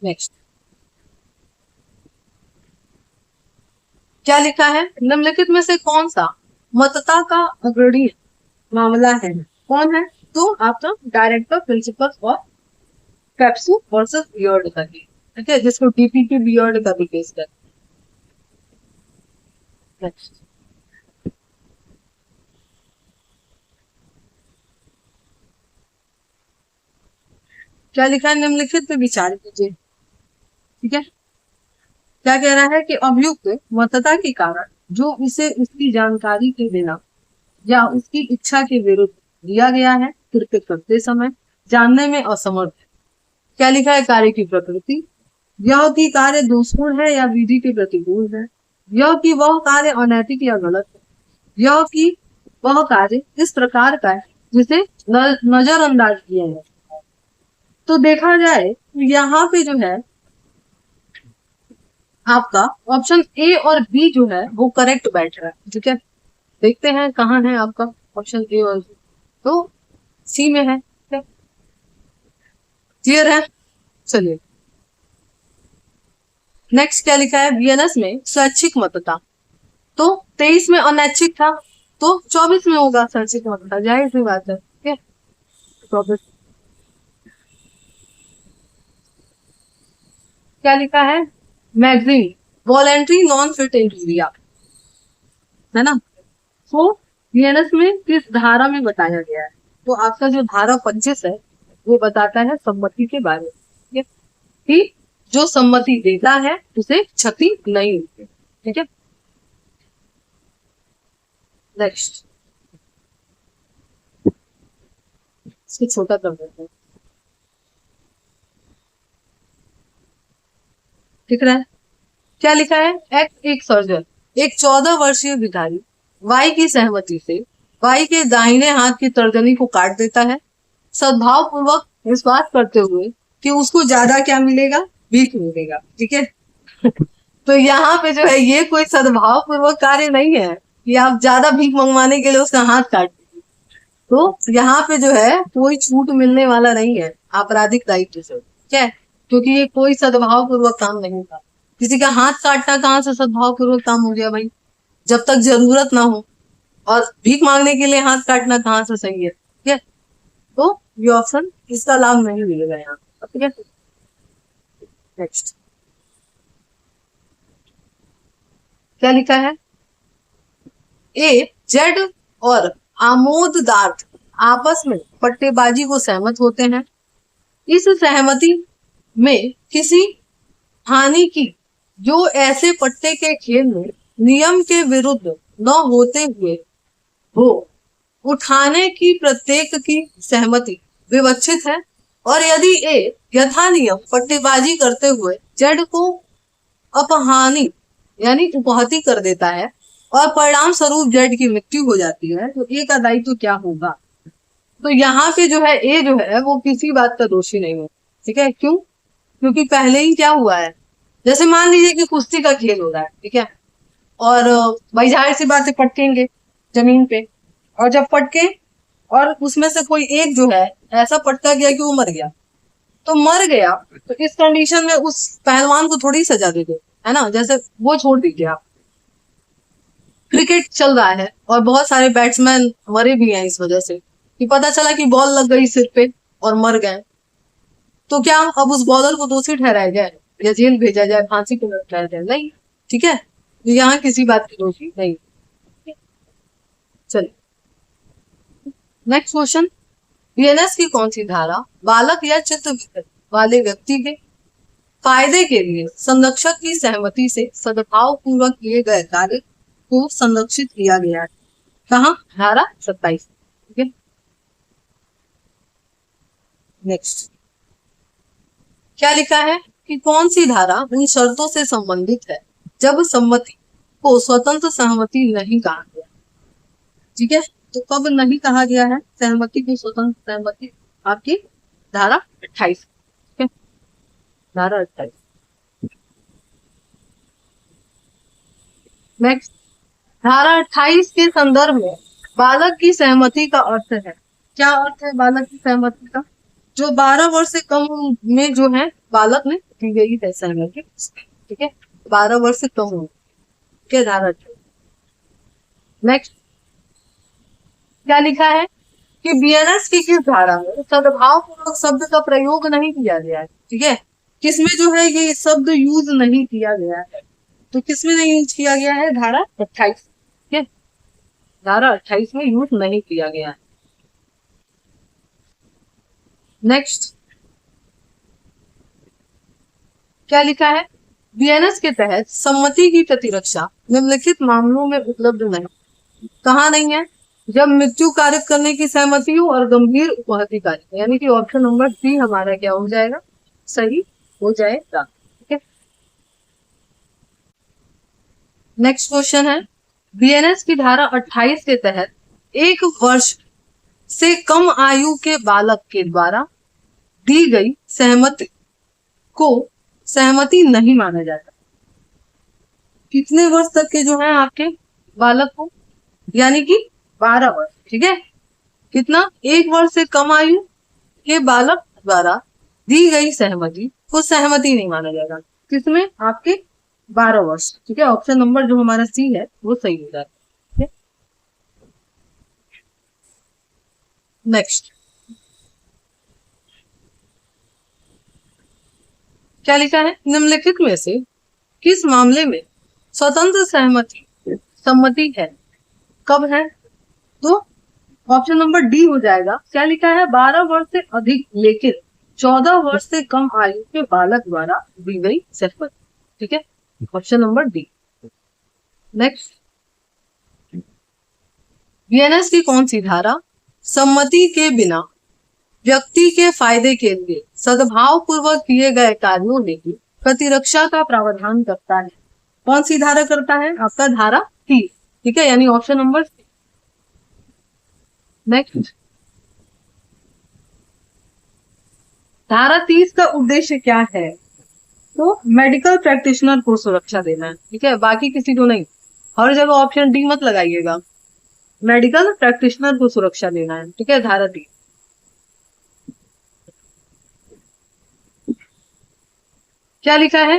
नेक्स्ट क्या लिखा है, निम्नलिखित में से कौन सा मतता का अग्रणी मामला है, कौन है, तो आपका डायरेक्टर प्रिंसिपल और पेप्सू वर्सेस बियर्ड का केस। ठीक है, जिसको डीपीपी बियर्ड का भी केस है। नेक्स्ट क्या लिखा है, निम्नलिखित पे विचार कीजिए। ठीक है, क्या कह रहा है कि अभियुक्त मतता के कारण जो उसे उसकी जानकारी के बिना या उसकी इच्छा के विरुद्ध दिया गया है कृत्य करते समय जानने में असमर्थ है। क्या लिखा है, कार्य की प्रकृति, यह कि कार्य दोषपूर्ण है या विधि के प्रतिकूल है, यह कि वह कार्य अनैतिक या गलत है, यह कि वह कार्य इस प्रकार का है जिसे नजरअंदाज किया है। तो देखा जाए तो यहाँ पे जो है आपका ऑप्शन ए और बी जो है वो करेक्ट बैठ रहा है। ठीक है, देखते हैं कहाँ है आपका ऑप्शन ए और बी, तो सी में है। क्लियर है, चलिए नेक्स्ट क्या लिखा है, वीएनएस में स्वैच्छिक मतता, तो 23 में अनैच्छिक था तो 24 में होगा स्वैच्छिक मतता, जाहिर सी बात है। ठीक है, 24 क्या लिखा है, मैगजीन वॉलेंट्री नॉन फिट इंटीरिया, है ना, तो वीएनएस में किस धारा में बताया गया है, तो आपका जो धारा 25 है वो बताता है सम्मति के बारे में। ठीक है, जो सम्मति देता है उसे क्षति नहीं होती। ठीक है, नेक्स्ट इसको छोटा कर देते हैं। दिख रहा है क्या लिखा है? एक सर्जन एक 14 वर्षीय भिखारी वाई की सहमति से वाई के दाहिने हाथ की तर्जनी को काट देता है, सद्भाव पूर्वक विश्वास करते हुए कि उसको ज्यादा क्या मिलेगा? भीख मिलेगा। ठीक है तो यहाँ पे जो है ये कोई सद्भाव पूर्वक कार्य नहीं है कि आप ज्यादा भीख मंगवाने के लिए उसका हाथ काट दीजिए। तो यहाँ पे जो है कोई छूट मिलने वाला नहीं है आपराधिक दायित्व से। क्या है? क्योंकि ये कोई सद्भाव पूर्वक काम नहीं था। किसी का हाथ काटना कहाँ से सद्भाव पूर्वक काम हो गया भाई? जब तक जरूरत ना हो। और भीख मांगने के लिए हाथ काटना कहाँ से सही है? ठीक है, तो ये ऑप्शन इसका लाभ नहीं मिलेगा यहाँ। ठीक है, नेक्स्ट क्या लिखा है? ए जेड और आमोददार्थ आपस में पट्टेबाजी को सहमत होते हैं। इस सहमति में किसी हानि की जो ऐसे पट्टे के खेल में नियम के विरुद्ध न होते हुए हो उठाने की प्रत्येक की सहमति विवक्षित है। और यदि ए यथा नियम पट्टेबाजी करते हुए जेड को अपहानि यानी उपहति कर देता है और परिणाम स्वरूप जेड की मृत्यु हो जाती है, तो ए का दायित्व क्या होगा? तो यहाँ पे जो है ए जो है वो किसी बात का दोषी नहीं है। ठीक है, क्यों? क्योंकि पहले ही क्या हुआ है, जैसे मान लीजिए कि कुश्ती का खेल हो रहा है। ठीक है, और भाई जाहिर सी बात है पटकेंगे जमीन पे, और जब पटके और उसमें से कोई एक जो है ऐसा पटका गया कि वो मर गया, तो मर गया तो इस कंडीशन में उस पहलवान को थोड़ी सजा दे दो, है ना? जैसे वो छोड़ दीजिए आप, क्रिकेट चल रहा है और बहुत सारे बैट्समैन मरे भी हैं इस वजह से कि पता चला कि बॉल लग गई सिर पे और मर गए, तो क्या अब उस बॉलर को दोषी ठहराया जाए या जेल भेजा जाए, फांसी पे लटकाया जाए? नहीं। ठीक है, यहाँ किसी बात की दोषी नहीं। चलिए नेक्स्ट क्वेश्चन, बीएनएस की कौन सी धारा बालक या चित्त वाले व्यक्ति के फायदे के लिए संरक्षक की सहमति से सद्भाव पूर्वक किए गए कार्य को संरक्षित किया गया है? कहाँ? धारा 27। ठीक है, नेक्स्ट क्या लिखा है कि कौन सी धारा उन शर्तों से संबंधित है जब सम्मति को स्वतंत्र सहमति नहीं कहा गया? ठीक है, तो कब नहीं कहा गया है सहमति को स्वतंत्र सहमति? आपकी धारा 28। ठीक है, धारा 28। नेक्स्ट, धारा 28 के संदर्भ में बालक की सहमति का अर्थ है। क्या अर्थ है बालक की सहमति का? जो 12 वर्ष से कम में जो है बालक ने दी गई है सहमति। ठीक है, 12 वर्ष से कम उम्र के धारा। नेक्स्ट क्या लिखा है कि बीएनएस की किस धारा में सद्भाव पूर्वक शब्द का प्रयोग नहीं किया गया है? ठीक है, किसमें जो है ये शब्द यूज नहीं किया गया है? तो किसमें नहीं यूज किया गया है? धारा 28। ठीक है, धारा 28 में यूज नहीं किया गया है। नेक्स्ट क्या लिखा है? बीएनएस के तहत सम्मति की प्रतिरक्षा निम्नलिखित मामलों में उपलब्ध नहीं। कहा नहीं है? जब मृत्यु कारित करने की सहमति हो और गंभीर उपहति कार्य, यानी कि ऑप्शन नंबर 3 हमारा क्या हो जाएगा? सही हो जाएगा। ठीक है, नेक्स्ट क्वेश्चन है, बीएनएस की धारा 28 के तहत 1 वर्ष से कम आयु के बालक के द्वारा दी गई सहमति को सहमति नहीं माना जाता। कितने वर्ष तक के जो है आपके बालक को? यानी कि 12 वर्ष। ठीक है, कितना? 1 वर्ष से कम आयु के बालक द्वारा दी गई सहमति को सहमति नहीं माना जाएगा। किसमें? आपके 12 वर्ष। ठीक है, ऑप्शन नंबर जो हमारा सी है वो सही हो जाता है। नेक्स्ट क्या लिखा है? निम्नलिखित में से किस मामले में स्वतंत्र सम्मति है? कब है? तो ऑप्शन नंबर डी हो जाएगा। क्या लिखा है? 12 वर्ष से अधिक लेकिन 14 वर्ष से कम आयु के बालक द्वारा दी गई संपत्ति। ठीक है, option number D. Next, BNS की कौन सी धारा सम्मति के बिना व्यक्ति के फायदे के लिए सद्भाव पूर्वक किए गए कार्यों की प्रतिरक्षा का प्रावधान करता है? कौन सी धारा करता है? आपका धारा 30। ठीक है, यानी ऑप्शन नंबर सी। नेक्स्ट, धारा 30 का उद्देश्य क्या है? तो मेडिकल प्रैक्टिशनर को सुरक्षा देना है। ठीक है, बाकी किसी को नहीं। हर जगह ऑप्शन डी मत लगाइएगा, मेडिकल प्रैक्टिशनर को सुरक्षा देना है। ठीक है, धारा 30। क्या लिखा है?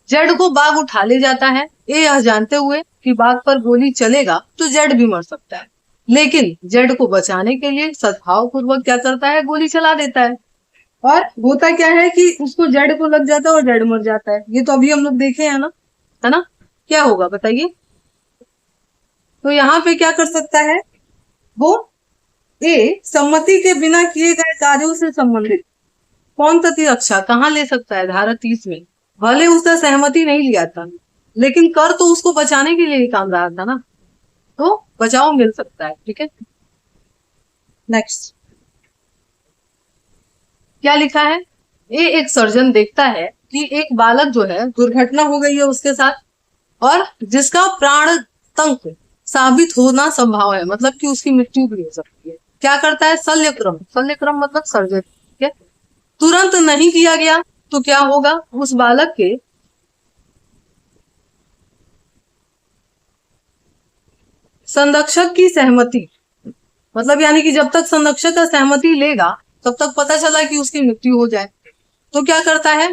जेड को बाघ उठा ले जाता है, ये यह जानते हुए कि बाघ पर गोली चलेगा तो जेड भी मर सकता है, लेकिन जेड को बचाने के लिए सद्भाव पूर्वक क्या करता है? गोली चला देता है। और होता क्या है कि उसको जेड को लग जाता है और जेड मर जाता है। ये तो अभी हम लोग देखे हैं ना, है ना? क्या होगा बताइए? तो यहाँ पे क्या कर सकता है वो? ए, सम्मति के बिना किए गए कार्यों से संबंधित कौन प्रतिरक्षा कहाँ ले सकता है? धारा 30 में। भले उसने सहमति नहीं लिया था, लेकिन कर तो उसको बचाने के लिए ही काम रहा था ना, तो बचाव मिल सकता है। ठीक है, नेक्स्ट, क्या लिखा है? ये एक सर्जन देखता है कि एक बालक जो है दुर्घटना हो गई है उसके साथ, और जिसका प्राण तंक साबित होना संभव है, मतलब कि उसकी मृत्यु भी हो सकती है। क्या करता है? शल्यक्रम। शल्यक्रम मतलब सर्जरी। ठीक है, तुरंत नहीं किया गया तो क्या होगा? उस बालक के संरक्षक की सहमति, मतलब यानी कि जब तक संरक्षक का सहमति लेगा तब तक पता चला कि उसकी मृत्यु हो जाए, तो क्या करता है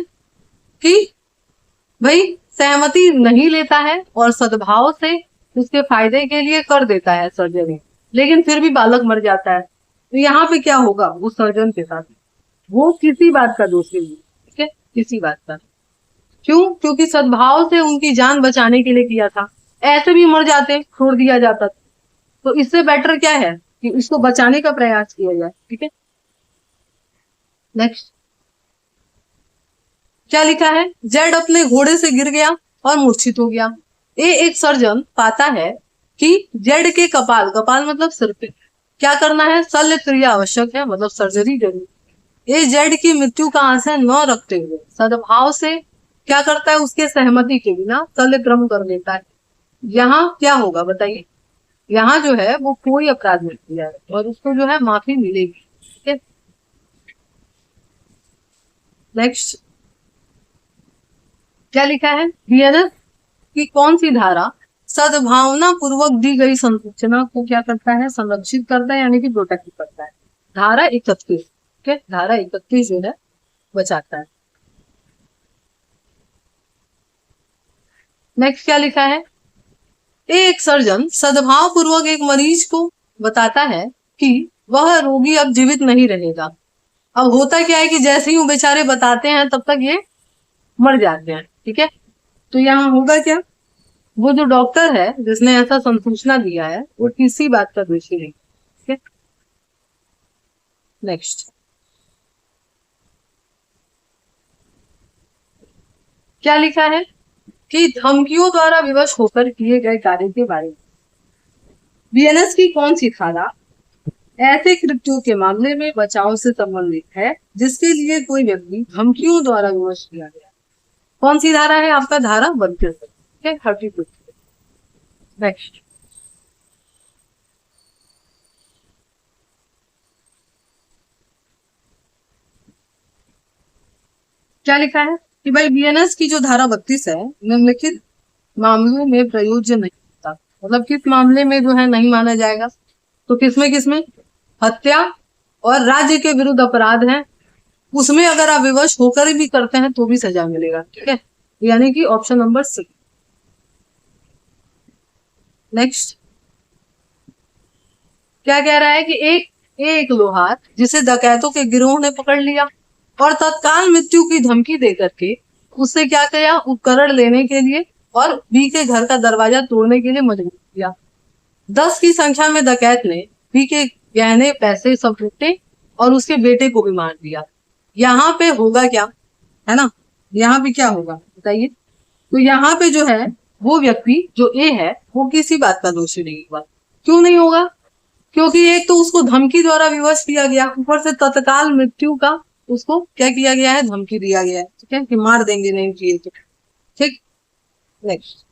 कि भाई सहमति नहीं लेता है और सद्भाव से उसके फायदे के लिए कर देता है सर्जरी, लेकिन फिर भी बालक मर जाता है। तो यहाँ पे क्या होगा? उस सर्जन के साथ वो किसी बात का दोषी नहीं। ठीक है, किसी बात का। क्यों? क्योंकि सद्भाव से उनकी जान बचाने के लिए किया था। ऐसे भी मर जाते, छोड़ दिया जाता। तो इससे बेटर क्या है कि इसको बचाने का प्रयास किया जाए। ठीक है, नेक्स्ट, क्या लिखा है? जेड अपने घोड़े से गिर गया और मूर्छित हो गया। ये एक सर्जन पाता है कि जेड के कपाल, कपाल मतलब सिर पे क्या करना है? शल्य क्रिया आवश्यक है, मतलब सर्जरी जरूरी। ये जेड की मृत्यु का आशय न रखते हुए सद्भाव से क्या करता है? उसके सहमति के बिना शल्य क्रम कर लेता है। यहाँ क्या होगा बताइए? यहाँ जो है वो कोई अपराध नहीं किया है और उसको जो है माफी मिलेगी। ठीक है, नेक्स्ट, क्या लिखा है? बीएनएस की कौन सी धारा सद्भावना पूर्वक दी गई संसूचना को क्या करता है? संरक्षित करता है, यानी कि प्रोटेक्ट करता है। धारा 31। ठीक है, धारा 31 जो है बचाता है। नेक्स्ट, क्या लिखा है? एक सर्जन सद्भाव पूर्वक एक मरीज को बताता है कि वह रोगी अब जीवित नहीं रहेगा। अब होता क्या है कि जैसे ही वो बेचारे बताते हैं तब तक ये मर जाते हैं। ठीक है, तो यहाँ होगा क्या? वो जो डॉक्टर है जिसने ऐसा संसूचना दिया है वो किसी बात का दोषी नहीं। ठीक है, नेक्स्ट, क्या लिखा है कि धमकियों द्वारा विवश होकर किए गए कार्य के बारे में बीएनएस की कौन सी धारा ऐसे कृत्यों के मामले में बचाव से संबंधित है जिसके लिए कोई व्यक्ति धमकियों द्वारा विवश किया गया? कौन सी धारा है? आपका धारा 32। ठीक है, 32। नेक्स्ट, क्या लिखा है कि भाई बीएनएस की जो धारा 32 है निम्नलिखित मामलों में प्रयोज्य नहीं होता। मतलब किस मामले में जो है नहीं माना जाएगा? तो किसमें हत्या और राज्य के विरुद्ध अपराध है, उसमें अगर आप विवश होकर भी करते हैं तो भी सजा मिलेगा। ठीक है, यानी कि ऑप्शन नंबर सी। नेक्स्ट, क्या कह रहा है कि एक लोहार जिसे डकैतों के गिरोह ने पकड़ लिया और तत्काल मृत्यु की धमकी देकर के उससे क्या किया? उपकरण लेने के लिए और बी के घर का दरवाजा तोड़ने के लिए मजबूर किया। 10 की संख्या में डकैत ने बी के गहने पैसे सब लूटे और उसके बेटे को भी मार दिया। यहाँ पे होगा क्या, है ना, यहाँ पे क्या होगा बताइए। तो यहाँ पे जो है वो व्यक्ति जो ए है वो किसी बात का दोषी नहीं होगा। क्यों नहीं होगा? क्योंकि एक तो उसको धमकी द्वारा विवश किया गया, ऊपर से तत्काल मृत्यु का उसको क्या किया गया है, धमकी दिया गया है, ठीक है, कि मार देंगे नहीं किए तो। ठीक, नेक्स्ट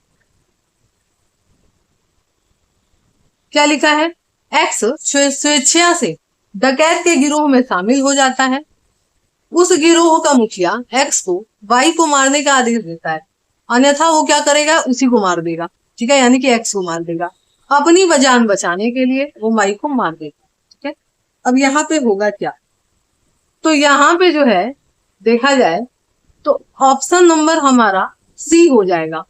क्या लिखा है, एक्स स्वेच्छा से डकैत के गिरोह में शामिल हो जाता है। उस गिरोह का मुखिया एक्स को वाई को मारने का आदेश देता है, अन्यथा वो क्या करेगा, उसी को मार देगा, ठीक है, यानी कि एक्स को मार देगा। अपनी जान बचाने के लिए वो वाई को मार देगा, ठीक है। अब यहाँ पे होगा क्या, तो यहाँ पे जो है देखा जाए तो ऑप्शन नंबर हमारा सी हो जाएगा,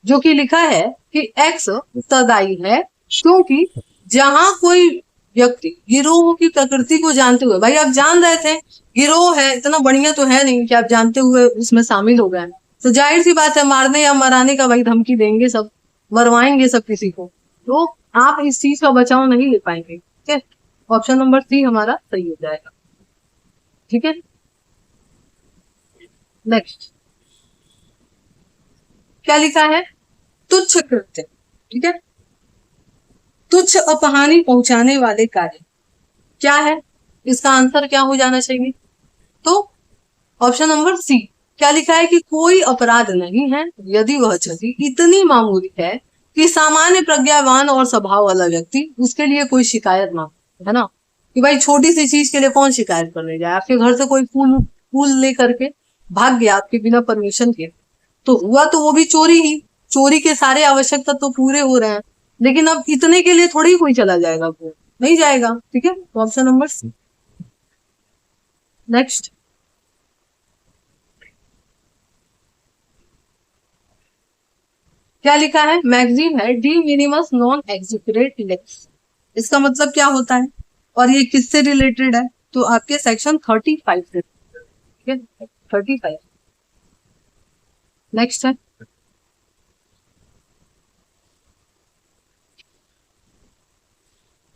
जो कि लिखा है कि एक्स उत्तरदायी है, क्योंकि जहां कोई व्यक्ति गिरोह की प्रकृति को जानते हुए, भाई आप जान रहे थे गिरोह है, इतना बढ़िया तो है नहीं कि आप जानते हुए उसमें शामिल हो गए, तो जाहिर सी बात है मारने या मराने का भाई धमकी देंगे सब, मरवाएंगे सब किसी को, तो आप इस चीज का बचाव नहीं ले पाएंगे, ठीक है। ऑप्शन नंबर सी हमारा सही हो जाएगा, ठीक है। नेक्स्ट क्या लिखा है, तुच्छ कृत्य, ठीक है, तुच्छ अपहानि पहुंचाने वाले कार्य क्या है, इसका आंसर क्या हो जाना चाहिए, तो ऑप्शन नंबर सी। क्या लिखा है कि कोई अपराध नहीं है यदि वह क्षति इतनी मामूली है कि सामान्य प्रज्ञावान और स्वभाव वाला व्यक्ति उसके लिए कोई शिकायत ना हो, है ना, कि भाई छोटी सी चीज के लिए कौन शिकायत करने जाए। आपके घर से कोई फूल फूल लेकर के भाग गया आपके बिना परमिशन के, तो हुआ तो वो भी चोरी ही, चोरी के सारे आवश्यक तत्व तो पूरे हो रहे हैं, लेकिन अब इतने के लिए थोड़ी कोई चला जाएगा, वो नहीं जाएगा, ठीक है, तो ऑप्शन नंबर सी। नेक्स्ट क्या लिखा है, मैगजीन है डी मिनिमस नॉन एग्जीक्यूट लेक्स, इसका मतलब क्या होता है और ये किससे रिलेटेड है, तो आपके सेक्शन 35 से, ठीक है, 35। नेक्स्ट है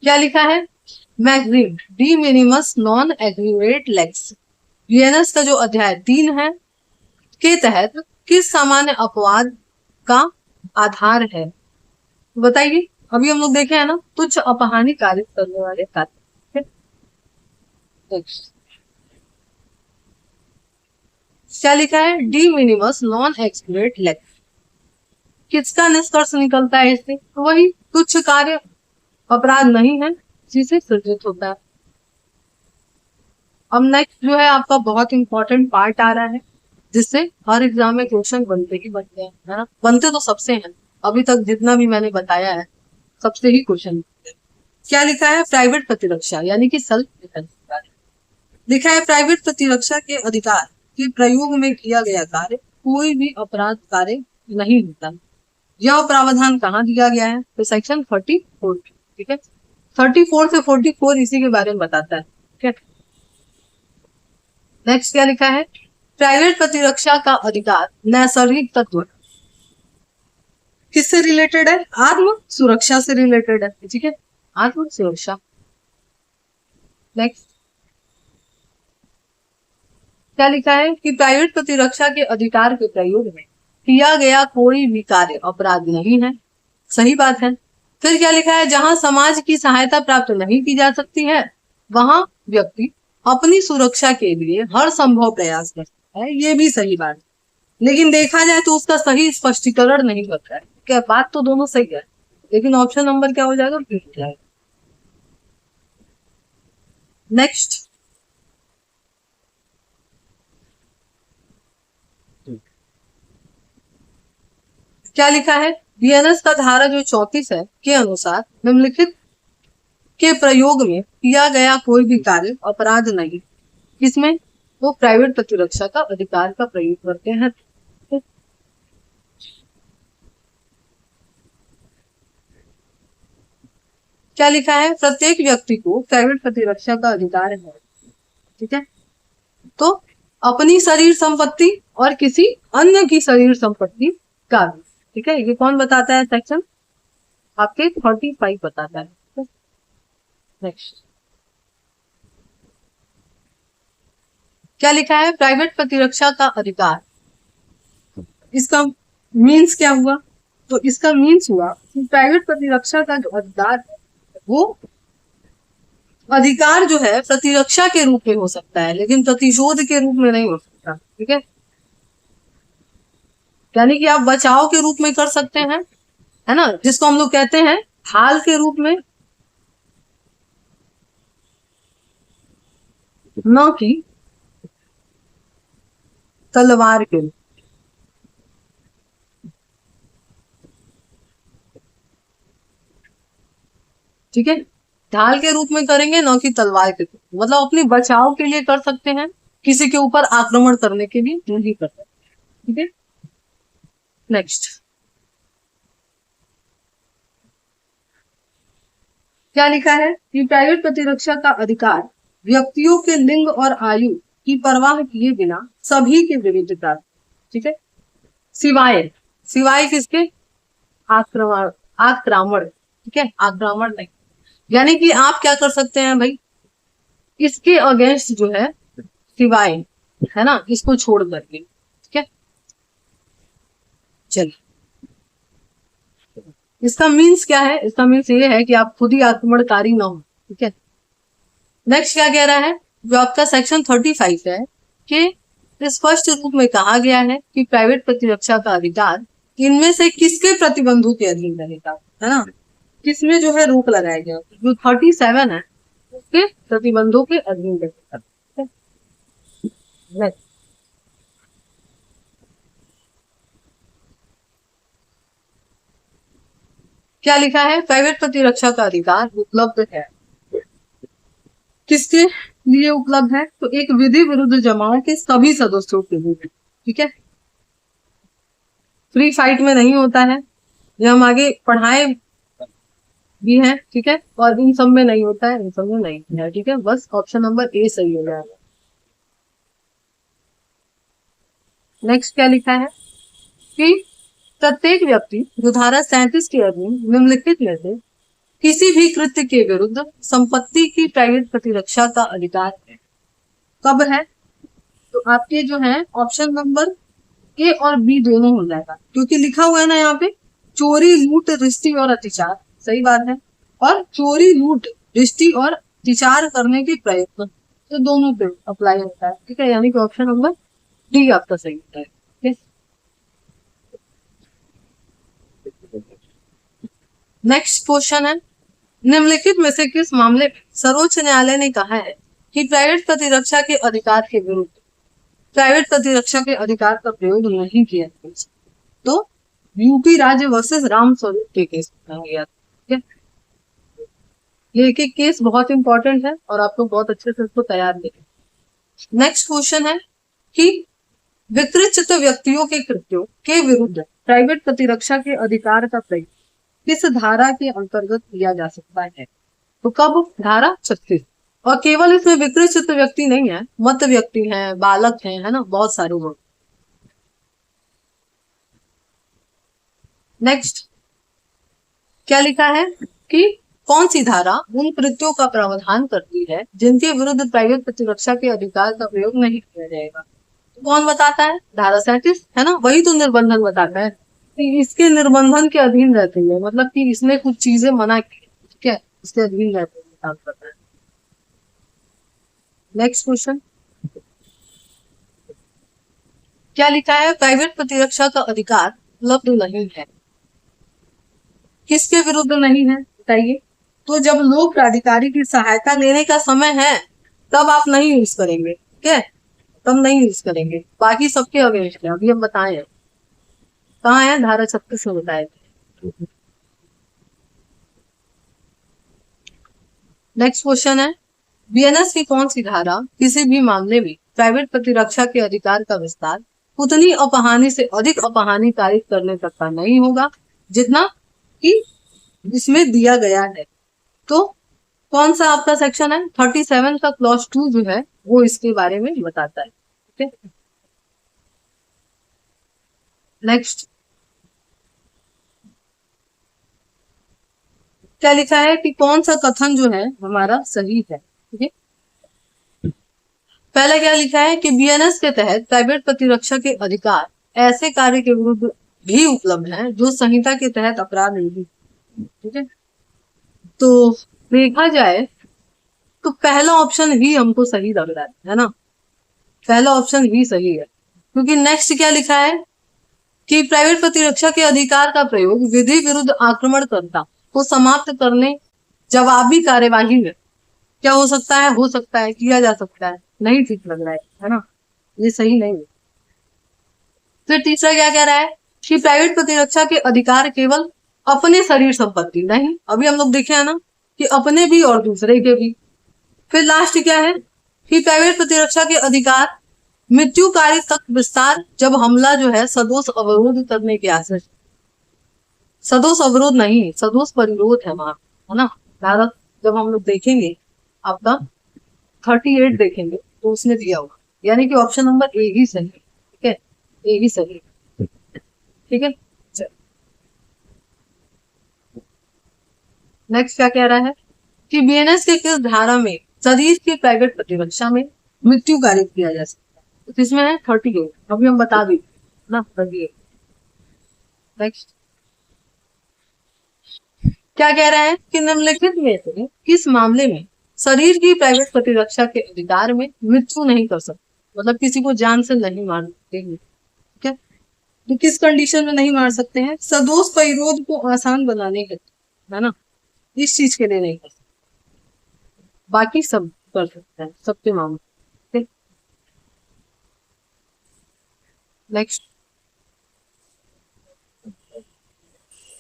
क्या लिखा है, मैगजीन डी मिनिमस नॉन एग्रीवेट लेक्स यूएनएस का जो अध्याय 3 है के तहत किस सामान्य अपवाद का आधार है, बताइए। अभी हम लोग देखे हैं ना, तुच्छ अपहानि कार्य करने वाले कार्य, नेक्स्ट क्या लिखा है, डी मिनिमस नॉन एग्रीवेट लेक्स किसका निष्कर्ष निकलता है इससे, तो वही तुच्छ कार्य अपराध नहीं है जिसे सृजित होता है। अब नेक्स्ट जो है आपका बहुत इंपॉर्टेंट पार्ट आ रहा है, जिससे हर एग्जाम में क्वेश्चन बनते ही बनते हैं, है ना, बनते तो सबसे हैं, अभी तक जितना भी मैंने बताया है सबसे ही क्वेश्चन बनते हैं। क्या लिखा है, प्राइवेट प्रतिरक्षा यानी कि सेल्फ डिफेंस लिखा है, प्राइवेट प्रतिरक्षा के अधिकार के प्रयोग में किया गया कार्य कोई भी अपराध कार्य नहीं होता। यह प्रावधान कहाँ दिया गया है, तो सेक्शन 34, ठीक है, 34 से 44 इसी के बारे में बताता है, ठीक है। नेक्स्ट क्या लिखा है, प्राइवेट प्रतिरक्षा का अधिकार नैसर्गिक तत्व किससे रिलेटेड है, आत्म सुरक्षा से रिलेटेड है, ठीक है, आत्म सुरक्षा। नेक्स्ट क्या लिखा है कि प्राइवेट प्रतिरक्षा के अधिकार के प्रयोग में किया गया कोई भी कार्य अपराध नहीं है, सही बात है। फिर क्या लिखा है, जहां समाज की सहायता प्राप्त नहीं की जा सकती है वहां व्यक्ति अपनी सुरक्षा के लिए हर संभव प्रयास करता है, ये भी सही बात है, लेकिन देखा जाए तो उसका सही स्पष्टीकरण नहीं करता है, क्या बात तो दोनों सही है, लेकिन ऑप्शन नंबर क्या हो जाएगा, बी हो जाएगा। नेक्स्ट क्या लिखा है, बीएनएस का धारा जो 34 है के अनुसार निम्नलिखित के प्रयोग में किया गया कोई भी कार्य अपराध नहीं, किसमें, वो प्राइवेट प्रतिरक्षा का अधिकार का प्रयोग करते हैं। क्या लिखा है, प्रत्येक व्यक्ति को प्राइवेट प्रतिरक्षा का अधिकार है, ठीक है, तो अपनी शरीर संपत्ति और किसी अन्य की शरीर संपत्ति का भी, ठीक है, ये कौन बताता है, सेक्शन आपके 35 बताता है। नेक्स्ट क्या लिखा है, प्राइवेट प्रतिरक्षा का अधिकार। इसका मीन्स क्या हुआ, तो इसका मीन्स हुआ कि प्राइवेट प्रतिरक्षा का जो अधिकार है वो अधिकार जो है प्रतिरक्षा के रूप में हो सकता है, लेकिन प्रतिशोध के रूप में नहीं हो सकता। ठीक है, यानी कि आप बचाव के रूप में कर सकते हैं, है ना, जिसको हम लोग कहते हैं ढाल के रूप में, न कि तलवार के रूप। ठीक है, ढाल के रूप में करेंगे, न कि तलवार के रूप में। मतलब अपने बचाव के लिए कर सकते हैं, किसी के ऊपर आक्रमण करने के लिए नहीं कर सकते। ठीक है, नेक्स्ट क्या लिखा है कि प्राइवेट प्रतिरक्षा का अधिकार व्यक्तियों के लिंग और आयु की परवाह किए बिना सभी के विरुद्ध था। ठीक है, सिवाय सिवाय किसके, आक्रमण, आक्रामण। ठीक है, आक्रामण नहीं, यानी कि आप क्या कर सकते हैं भाई, इसके अगेंस्ट जो है, सिवाय, है ना, इसको छोड़ करके। ठीक है, चलिए, इसका मीन्स क्या है, इसका मीन्स ये है कि आप खुद ही आक्रमणकारी ना हो। ठीक है, नेक्स्ट क्या कह रहा है, जो आपका सेक्शन 35 है कि स्पष्ट रूप में कहा गया है कि प्राइवेट प्रतिरक्षा का अधिकार इनमें से किसके प्रतिबंधों के अधीन रहेगा, है ना, किसमें जो है रोक लगाया गया, जो 37 है उसके प्रतिबंधों के अधीन रहेगा। Next. क्या लिखा है, प्राइवेट प्रतिरक्षा का अधिकार उपलब्ध है, किसके लिए उपलब्ध है, तो एक विधि विरुद्ध जमाओं के सभी सदस्यों के लिए। ठीक है, फ्री फाइट में नहीं होता है, ये हम आगे पढ़ाए भी हैं। ठीक है, और इन सब में नहीं होता है, इन सब में नहीं है। ठीक है, बस ऑप्शन नंबर ए सही हो जाएगा। नेक्स्ट क्या लिखा है कि प्रत्येक व्यक्ति जो धारा 37 के अधीन निम्नलिखित में से किसी भी कृत्य के विरुद्ध संपत्ति की प्राइवेट प्रतिरक्षा का अधिकार है, कब है, तो आपके जो है ऑप्शन नंबर ए और बी दोनों हो जाएगा, क्योंकि लिखा हुआ है ना यहाँ पे, चोरी, लूट, रिश्ती और अत्याचार। सही बात है, और चोरी, लूट, रिश्ती और अत्याचार करने के प्रयत्न, तो दोनों पे अप्लाई होता है। ठीक है, यानी कि ऑप्शन नंबर डी आपका सही होता है। ठीक है, नेक्स्ट क्वेश्चन है, निम्नलिखित में से किस मामले में सर्वोच्च न्यायालय ने कहा है कि प्राइवेट प्रतिरक्षा के अधिकार के विरुद्ध प्राइवेट प्रतिरक्षा के अधिकार का प्रयोग नहीं किया जाना चाहिए, तो यूपी राज्य वर्सेस राम स्वरूप के केस में गया। ठीक है, ये एक एक केस बहुत इंपॉर्टेंट है और आप लोग बहुत अच्छे से इसको तैयार करें। नेक्स्ट क्वेश्चन है कि विकृत व्यक्तियों के कृत्यों के विरुद्ध प्राइवेट प्रतिरक्षा के अधिकार का प्रयोग किस धारा के अंतर्गत किया जा सकता है, तो कब, धारा 36। और केवल इसमें विकृत व्यक्ति नहीं है, मत व्यक्ति है, बालक है ना, बहुत सारे लोग। नेक्स्ट क्या लिखा है कि कौन सी धारा उन कृत्यों का प्रावधान करती है जिनके विरुद्ध प्राइवेट प्रतिरक्षा के अधिकार का प्रयोग नहीं किया जाएगा, तो कौन बताता है, धारा 37, है ना, वही तो निर्बंधन बताता है कि इसके निर्बंधन के अधीन रहते हैं, मतलब कि इसने कुछ चीजें मना की। ठीक है, इसके अधीन रहते हैं, काम करता है। नेक्स्ट क्वेश्चन क्या लिखा है, प्राइवेट प्रतिरक्षा का अधिकार उपलब्ध नहीं है, किसके विरुद्ध नहीं है बताइए, तो जब लोक प्राधिकारी की सहायता लेने का समय है तब आप नहीं यूज करेंगे। ठीक है, तब नहीं यूज करेंगे, बाकी सबके अगेंस्ट है, अभी हम बताए, कहाँ है, धारा 36 में बताए थे। नेक्स्ट क्वेश्चन है, बीएनएस की कौन सी धारा किसी भी मामले में प्राइवेट प्रतिरक्षा के अधिकार का विस्तार उतनी अपहानी से अधिक अपहानीकारी करने तक का नहीं होगा जितना कि इसमें दिया गया है, तो कौन सा आपका सेक्शन है, 37 का क्लॉज 2 जो है वो इसके बारे में बताता है। ठीक है, नेक्स्ट क्या लिखा है कि कौन सा कथन जो है हमारा सही है। ठीक है, पहला क्या लिखा है कि बीएनएस के तहत प्राइवेट प्रतिरक्षा के अधिकार ऐसे कार्य के विरुद्ध भी उपलब्ध हैं जो संहिता के तहत अपराध नहीं। ठीक है, तो देखा जाए तो पहला ऑप्शन ही हमको सही लग रहा है ना, पहला ऑप्शन ही सही है। क्योंकि नेक्स्ट क्या लिखा है कि प्राइवेट प्रतिरक्षा के अधिकार का प्रयोग विधि विरुद्ध आक्रमणकर्ता को समाप्त करने जवाबी कार्यवाही में क्या हो सकता है किया जा सकता है, नहीं ठीक लग रहा है ना, ये सही नहीं है। फिर तीसरा क्या कह रहा है कि प्राइवेट प्रतिरक्षा के अधिकार केवल अपने शरीर संपत्ति नहीं, अभी हम लोग देखे हैं ना कि अपने भी और दूसरे के भी। फिर लास्ट क्या है कि प्राइवेट प्रतिरक्षा के अधिकार मृत्यु कार्य तक विस्तार जब हमला जो है सदोष अवरोध करने के आशय, सदोष अवरोध नहीं सदोष परिरोध है वहां, है ना। भारत जब हम लोग देखेंगे आपका 38 देखेंगे तो उसने दिया होगा, यानी कि ऑप्शन नंबर ए ही सही। ठीक है, ए ही सही। ठीक है, नेक्स्ट क्या कह रहा है कि बीएनएस के किस धारा में शरीर की प्राइवेट प्रतिरक्षा में मृत्यु कार्य किया जा सकता है, तो इसमें है 38, अभी हम बता दें ना 38। नेक्स्ट क्या कह रहा है कि निम्नलिखित में से किस मामले में शरीर की प्राइवेट प्रतिरक्षा के अधिकार में मृत्यु नहीं कर सकते, मतलब किसी को जान से नहीं मार सकते। ठीक है, तो किस कंडीशन में नहीं मार सकते हैं, सदोष परिरोध को आसान बनाने के, है ना, इस चीज के लिए नहीं कर सकते, बाकी सब कर सकते हैं सबके मामले। नेक्स्ट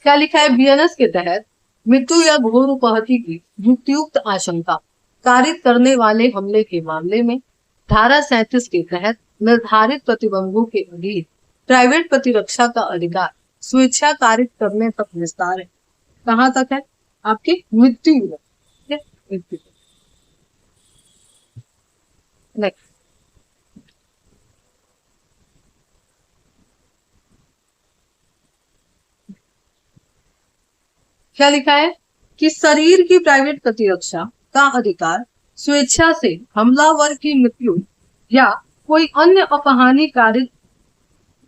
क्या लिखा है, बीएनएस के तहत मृत्यु या घोर उपहति की युक्तियुक्त आशंका कारित करने वाले हमले के मामले में धारा 37 के तहत निर्धारित प्रतिबंधों के अधीन प्राइवेट प्रतिरक्षा का अधिकार स्वेच्छा कारित करने तक विस्तार है। कहाँ तक है, आपकी मृत्यु। मृत्यु। नेक्स्ट क्या लिखा है कि शरीर की प्राइवेट प्रतिरक्षा का अधिकार स्वेच्छा से हमलावर की मृत्यु या कोई अन्य अपहानी कार्य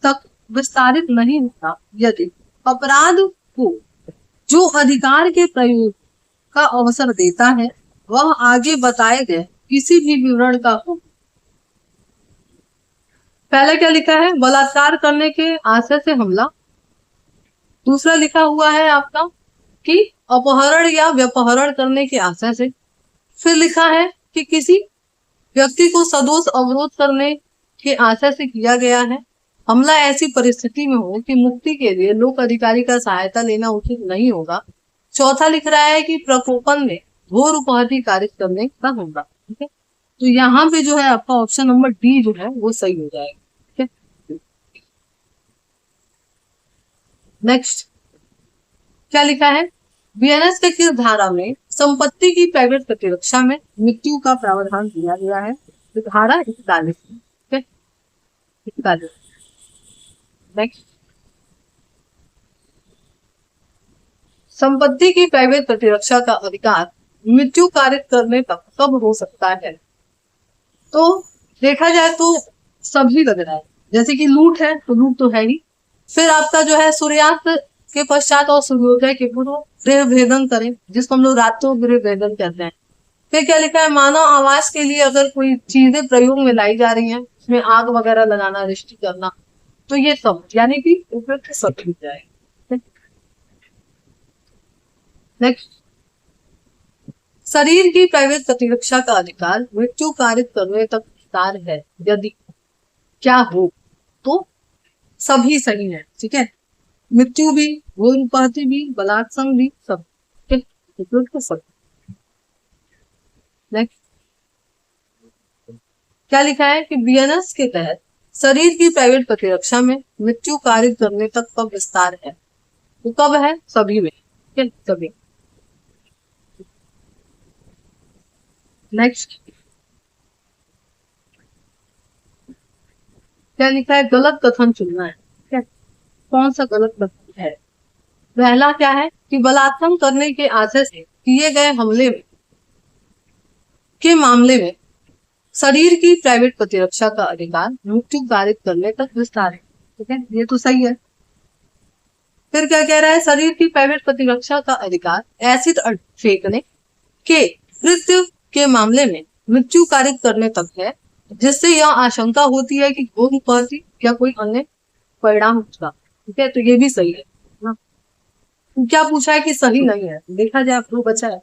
तक विस्तारित नहीं होता यदि अपराध को जो अधिकार के प्रयोग का अवसर देता है वह आगे बताए गए किसी भी विवरण का हो। पहला क्या लिखा है, बलात्कार करने के आशय से हमला। दूसरा लिखा हुआ है आपका कि अपहरण या व्यपहरण करने के आशय से। फिर लिखा है कि किसी व्यक्ति को सदोष अवरोध करने के आशय से किया गया है। हमला ऐसी परिस्थिति में हो कि मुक्ति के लिए लोक अधिकारी का सहायता लेना उचित नहीं होगा। चौथा लिख रहा है कि प्रकोपन में घोर उपहति कारित करने का हमला। ठीक है, तो यहाँ पे जो है आपका ऑप्शन नंबर डी जो है वो सही हो जाएगा। ठीक है, नेक्स्ट क्या लिखा है, बीएनएस के किस धारा में संपत्ति की प्राइवेट प्रतिरक्षा में मृत्यु का प्रावधान दिया गया है, तो धारा 41। ठीक है, 41। नेक्स्ट संपत्ति की प्राइवेट प्रतिरक्षा का अधिकार मृत्यु कारित करने तक कब हो सकता है, तो देखा जाए तो सभी लग रहा है, जैसे कि लूट है तो लूट तो है ही। फिर आपका जो है सूर्यास्त के पश्चात और सूर्योदय के पूर्व गृह भेदन करें, जिसको हम लोग रात्रों गृह भेदन कहते हैं। फिर क्या लिखा है, मानव आवास के लिए अगर कोई चीजें प्रयोग में लाई जा रही हैं, उसमें आग वगैरह लगाना, दृष्टि करना, तो ये सब यानी कि उपयुक्त सब मिल जाए। नेक्स्ट शरीर की प्राइवेट प्रतिरक्षा का अधिकार मृत्यु कारित करने तक विस्तार है यदि क्या हो, तो सभी सही है। ठीक है, मृत्यु भी, घोर उपहति भी, बलात्संग भी, सब। सब। नेक्स्ट क्या लिखा है कि बीएनएस के तहत शरीर की प्राइवेट प्रतिरक्षा में मृत्यु कारित करने तक कब विस्तार है, तो कब है, सभी में। ठीक है, सभी। नेक्स्ट क्या लिखा है, गलत कथन चुनना है। ठीक है, कौन सा गलत कथन है। पहला क्या है कि बलात्संग करने के आशय से किए गए हमले में के मामले में शरीर की प्राइवेट प्रतिरक्षा का अधिकार मृत्यु कारित करने तक विस्तार है। ठीक है, ये तो सही है। फिर क्या कह रहा है, शरीर की प्राइवेट प्रतिरक्षा का अधिकार एसिड फेंकने के कृत्य के मामले में मृत्यु कारित करने तक है, जिससे यह आशंका होती है कि गोमुखी या कोई अन्य परिणाम होगा। ठीक है, तो ये भी सही है ना। क्या पूछा है कि सही नहीं है, देखा जाए तो बचा है।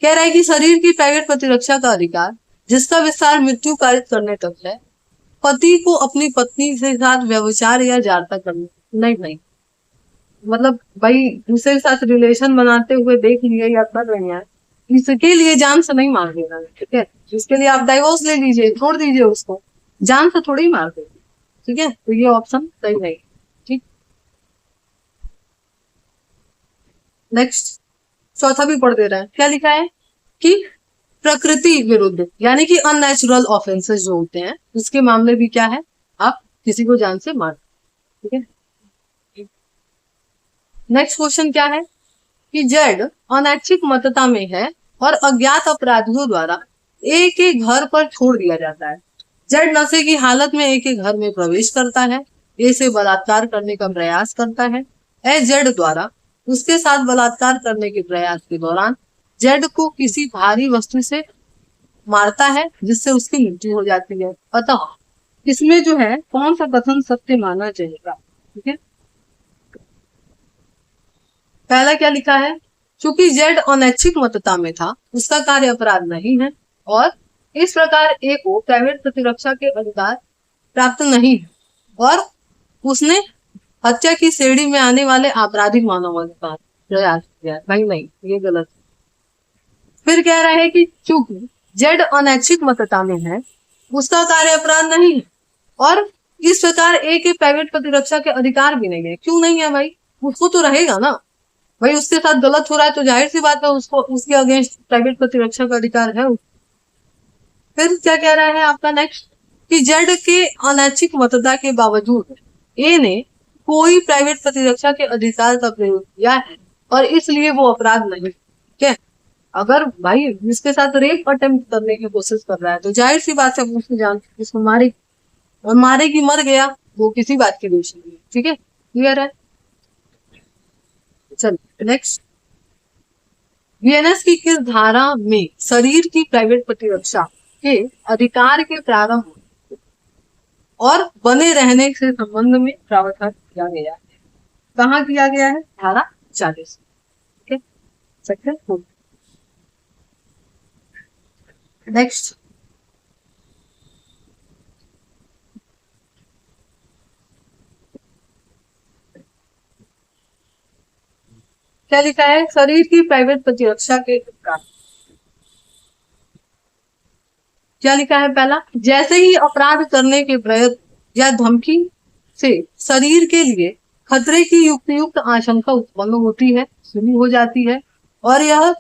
कह रहा है कि शरीर की प्राइवेट प्रतिरक्षा का अधिकार जिसका विस्तार मृत्यु कारित करने तक है, पति को अपनी पत्नी के साथ व्यभिचार या जारता करने नहीं नहीं, मतलब भाई दूसरे के साथ रिलेशन बनाते हुए देख लिए या कर रहे हैं, इसके लिए जान से नहीं मार देना। ठीक है, इसके लिए आप डाइवोर्स ले लीजिए, छोड़ दीजिए उसको, जान से थोड़ी मार देंगे। ठीक है, तो ये ऑप्शन सही नहीं। ठीक, नेक्स्ट चौथा भी पढ़ दे रहा है। क्या लिखा है कि प्रकृति विरुद्ध यानी कि अननेचुरल ऑफेंसेस जो होते हैं उसके मामले भी क्या है, आप किसी को जान से मार। ठीक है, नेक्स्ट क्वेश्चन क्या है कि जेड अनैच्छिक मतता में है और अज्ञात अपराधियों द्वारा ए के घर पर छोड़ दिया जाता है। जेड नशे की हालत में ए के घर में प्रवेश करता है, ए से बलात्कार करने का प्रयास करता है। ए जेड द्वारा उसके साथ बलात्कार करने के प्रयास के दौरान जेड को किसी भारी वस्तु से मारता है जिससे उसकी मृत्यु हो जाती है। अतः इसमें जो है कौन सा कथन सत्य माना जाएगा। ठीक है, पहला क्या लिखा है, चूंकि जेड अनैच्छिक मतता में था उसका कार्य अपराध नहीं है और इस प्रकार ए को प्राइवेट प्रतिरक्षा के अधिकार प्राप्त नहीं है और उसने हत्या की श्रेणी में आने वाले आपराधिक मानवाधिकार प्रयास किया। भाई नहीं, ये गलत। फिर कह रहा है कि चूंकि जेड अनैच्छिक मतता में है उसका कार्य अपराध नहीं है और इस प्रकार ए के प्राइवेट प्रतिरक्षा के अधिकार भी नहीं है। क्यों नहीं है भाई, उसको तो रहेगा ना भाई, उसके साथ गलत हो रहा है तो जाहिर सी बात है उसको उसके अगेंस्ट प्राइवेट प्रतिरक्षा का अधिकार है। फिर क्या कह रहा है आपका नेक्स्ट कि जेड के अनैच्छिक मतदा के बावजूद ए ने कोई प्राइवेट प्रतिरक्षा के अधिकार का प्रयोग किया है और इसलिए वो अपराध नहीं। ठीक है, अगर भाई जिसके साथ रेप अटेम्प्ट करने की कोशिश कर रहा है तो जाहिर सी बात है उसको जान उसको मारे और मारे की मर गया, वो किसी बात की दोषी नहीं। ठीक है, क्लियर है। चलो नेक्स्ट, बीएनएस की किस धारा में शरीर की प्राइवेट प्रतिरक्षा के अधिकार के प्रारंभ और बने रहने से संबंध में प्रावधान किया गया है। कहाँ किया गया है, धारा 40। ठीक है, सेक्शन 4। नेक्स्ट, क्या लिखा है, शरीर की प्राइवेट प्रतिरक्षा के अधिकार। क्या लिखा है, पहला, जैसे ही अपराध करने के प्रयत्न या धमकी से शरीर के लिए खतरे की युक्त आशंका उत्पन्न होती है, शुरू हो जाती है और यह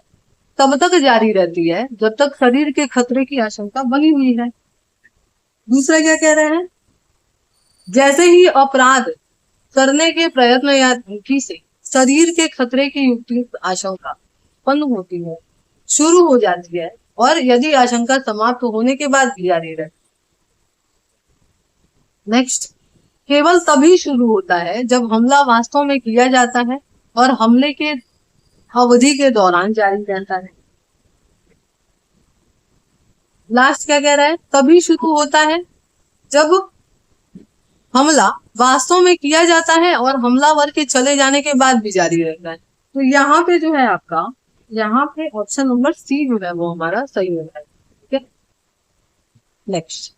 तब तक जारी रहती है जब तक शरीर के खतरे की आशंका बनी हुई है। दूसरा क्या कह रहे हैं, जैसे ही अपराध करने के प्रयत्न या धमकी से शरीर के खतरे की युक्त आशंका उत्पन्न होती है, शुरू हो जाती है और यदि आशंका समाप्त होने के बाद भी जारी रहे। नेक्स्ट, केवल तभी शुरू होता है जब हमला वास्तव में किया जाता है और हमले के अवधि के दौरान जारी रहता है। लास्ट क्या कह रहा है, तभी शुरू होता है जब हमला वास्तव में किया जाता है और हमलावर के चले जाने के बाद भी जारी रहता है। तो यहाँ पे जो है आपका, यहाँ पे ऑप्शन नंबर सी जो है वो हमारा सही होगा। ठीक है, नेक्स्ट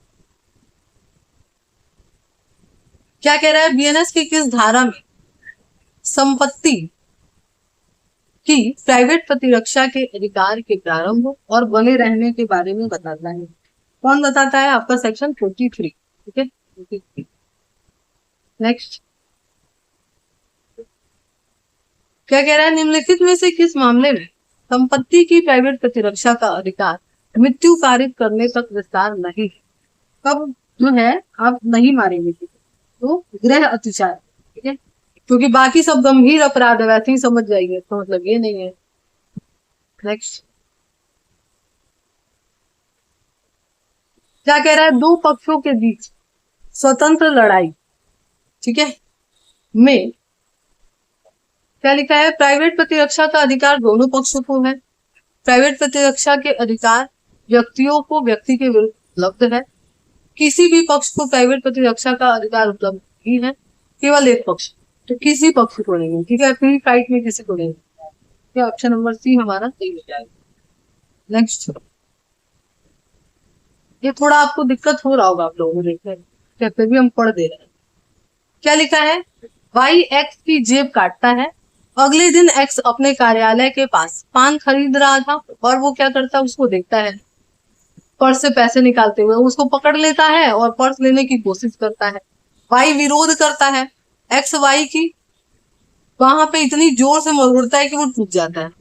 क्या कह रहा है, बीएनएस की किस धारा में संपत्ति की प्राइवेट प्रतिरक्षा के अधिकार के प्रारंभ और बने रहने के बारे में बताता है। कौन बताता है, आपका सेक्शन 43। ठीक है, नेक्स्ट क्या कह रहा है, निम्नलिखित में से किस मामले में संपत्ति की प्राइवेट प्रतिरक्षा का अधिकार मृत्यु कारित करने तक विस्तार नहीं है। कब जो है आप नहीं मारेंगे तो गृह अतिचार। ठीक है, क्योंकि बाकी सब गंभीर अपराध है वैसे ही समझ जाइए, तो मतलब ये नहीं है। नेक्स्ट क्या कह रहा है, दो पक्षों के बीच स्वतंत्र लड़ाई, ठीक है, में क्या लिखा है, प्राइवेट प्रतिरक्षा का अधिकार दोनों पक्षों को है। प्राइवेट प्रतिरक्षा के अधिकार व्यक्तियों को व्यक्ति के विरुद्ध उपलब्ध है। किसी भी पक्ष को प्राइवेट प्रतिरक्षा का अधिकार उपलब्ध नहीं है, केवल एक पक्ष, तो किसी पक्ष को नहीं, ठीक है, फ्री फाइट में किसी को नहीं। ऑप्शन नंबर सी हमारा सही हो जाएगा। नेक्स्ट, ये थोड़ा आपको दिक्कत हो रहा होगा आप लोगों को देखने में, क्या फिर भी हम पढ़ दे रहे हैं। क्या लिखा है, वाई एक्स की जेब काटता है। अगले दिन एक्स अपने कार्यालय के पास पान खरीद रहा था और वो क्या करता है, उसको देखता है पर्स से पैसे निकालते हुए, उसको पकड़ लेता है और पर्स लेने की कोशिश करता है। वाई विरोध करता है, एक्स वाई की वहां पे इतनी जोर से मरोड़ता है कि वो टूट जाता है।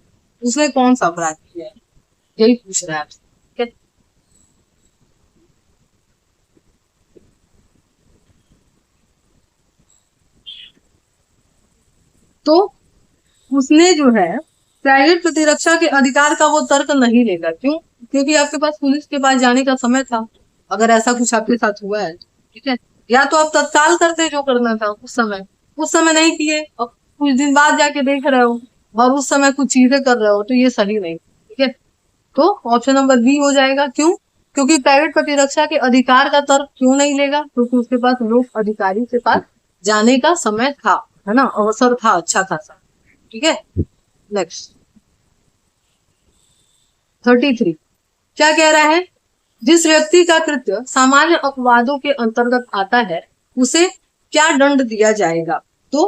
उसने कौन सा अपराध किया है, यही पूछ रहा है आपसे, ठीक है। तो उसने जो है प्राइवेट प्रतिरक्षा के अधिकार का वो तर्क नहीं लेगा, क्यों, क्योंकि आपके पास पुलिस के पास जाने का समय था, अगर ऐसा कुछ आपके साथ हुआ है, ठीक है, या तो आप तत्काल करते जो करना था उस समय नहीं किए, अब कुछ दिन बाद जाके देख रहे हो और उस समय कुछ चीजें कर रहे हो, तो ये सही नहीं, ठीक है। तो ऑप्शन नंबर बी हो जाएगा। क्यों, क्योंकि प्राइवेट प्रतिरक्षा के अधिकार का तर्क क्यों नहीं लेगा, क्योंकि उसके पास लोक अधिकारी के पास जाने का समय था, है ना, अवसर था अच्छा खासा, ठीक है। नेक्स्ट 33, क्या कह रहा है, जिस व्यक्ति का कृत्य सामान्य अपवादों के अंतर्गत आता है उसे क्या दंड दिया जाएगा, तो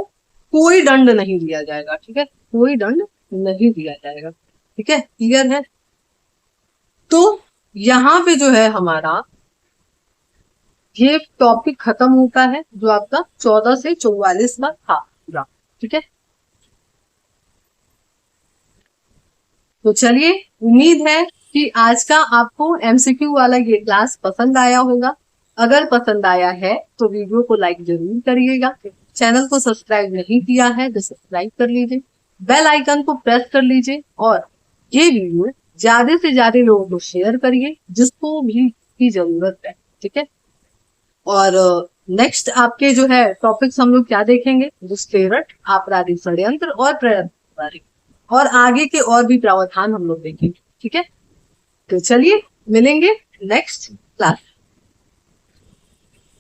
कोई दंड नहीं दिया जाएगा, ठीक है, कोई दंड नहीं दिया जाएगा, ठीक है, क्लियर है। तो यहाँ पे जो है हमारा ये टॉपिक खत्म होता है, जो आपका 14 से 44 का था पूरा, ठीक है। तो चलिए, उम्मीद है कि आज का आपको एमसीक्यू वाला ये क्लास पसंद आया होगा। अगर पसंद आया है तो वीडियो को लाइक जरूर करिएगा। चैनल को सब्सक्राइब नहीं किया है तो सब्सक्राइब कर लीजिए, बेल आइकन को प्रेस कर लीजिए और ये वीडियो ज्यादा से ज्यादा लोगों को शेयर करिए जिसको भी की जरूरत है, ठीक है। और नेक्स्ट आपके जो है टॉपिक्स हम लोग क्या देखेंगे, दुष्प्रेरक, आपराधिक षड्यंत्र और प्रेरक, और आगे के और भी प्रावधान हम लोग देखेंगे, ठीक है। तो चलिए मिलेंगे नेक्स्ट क्लास।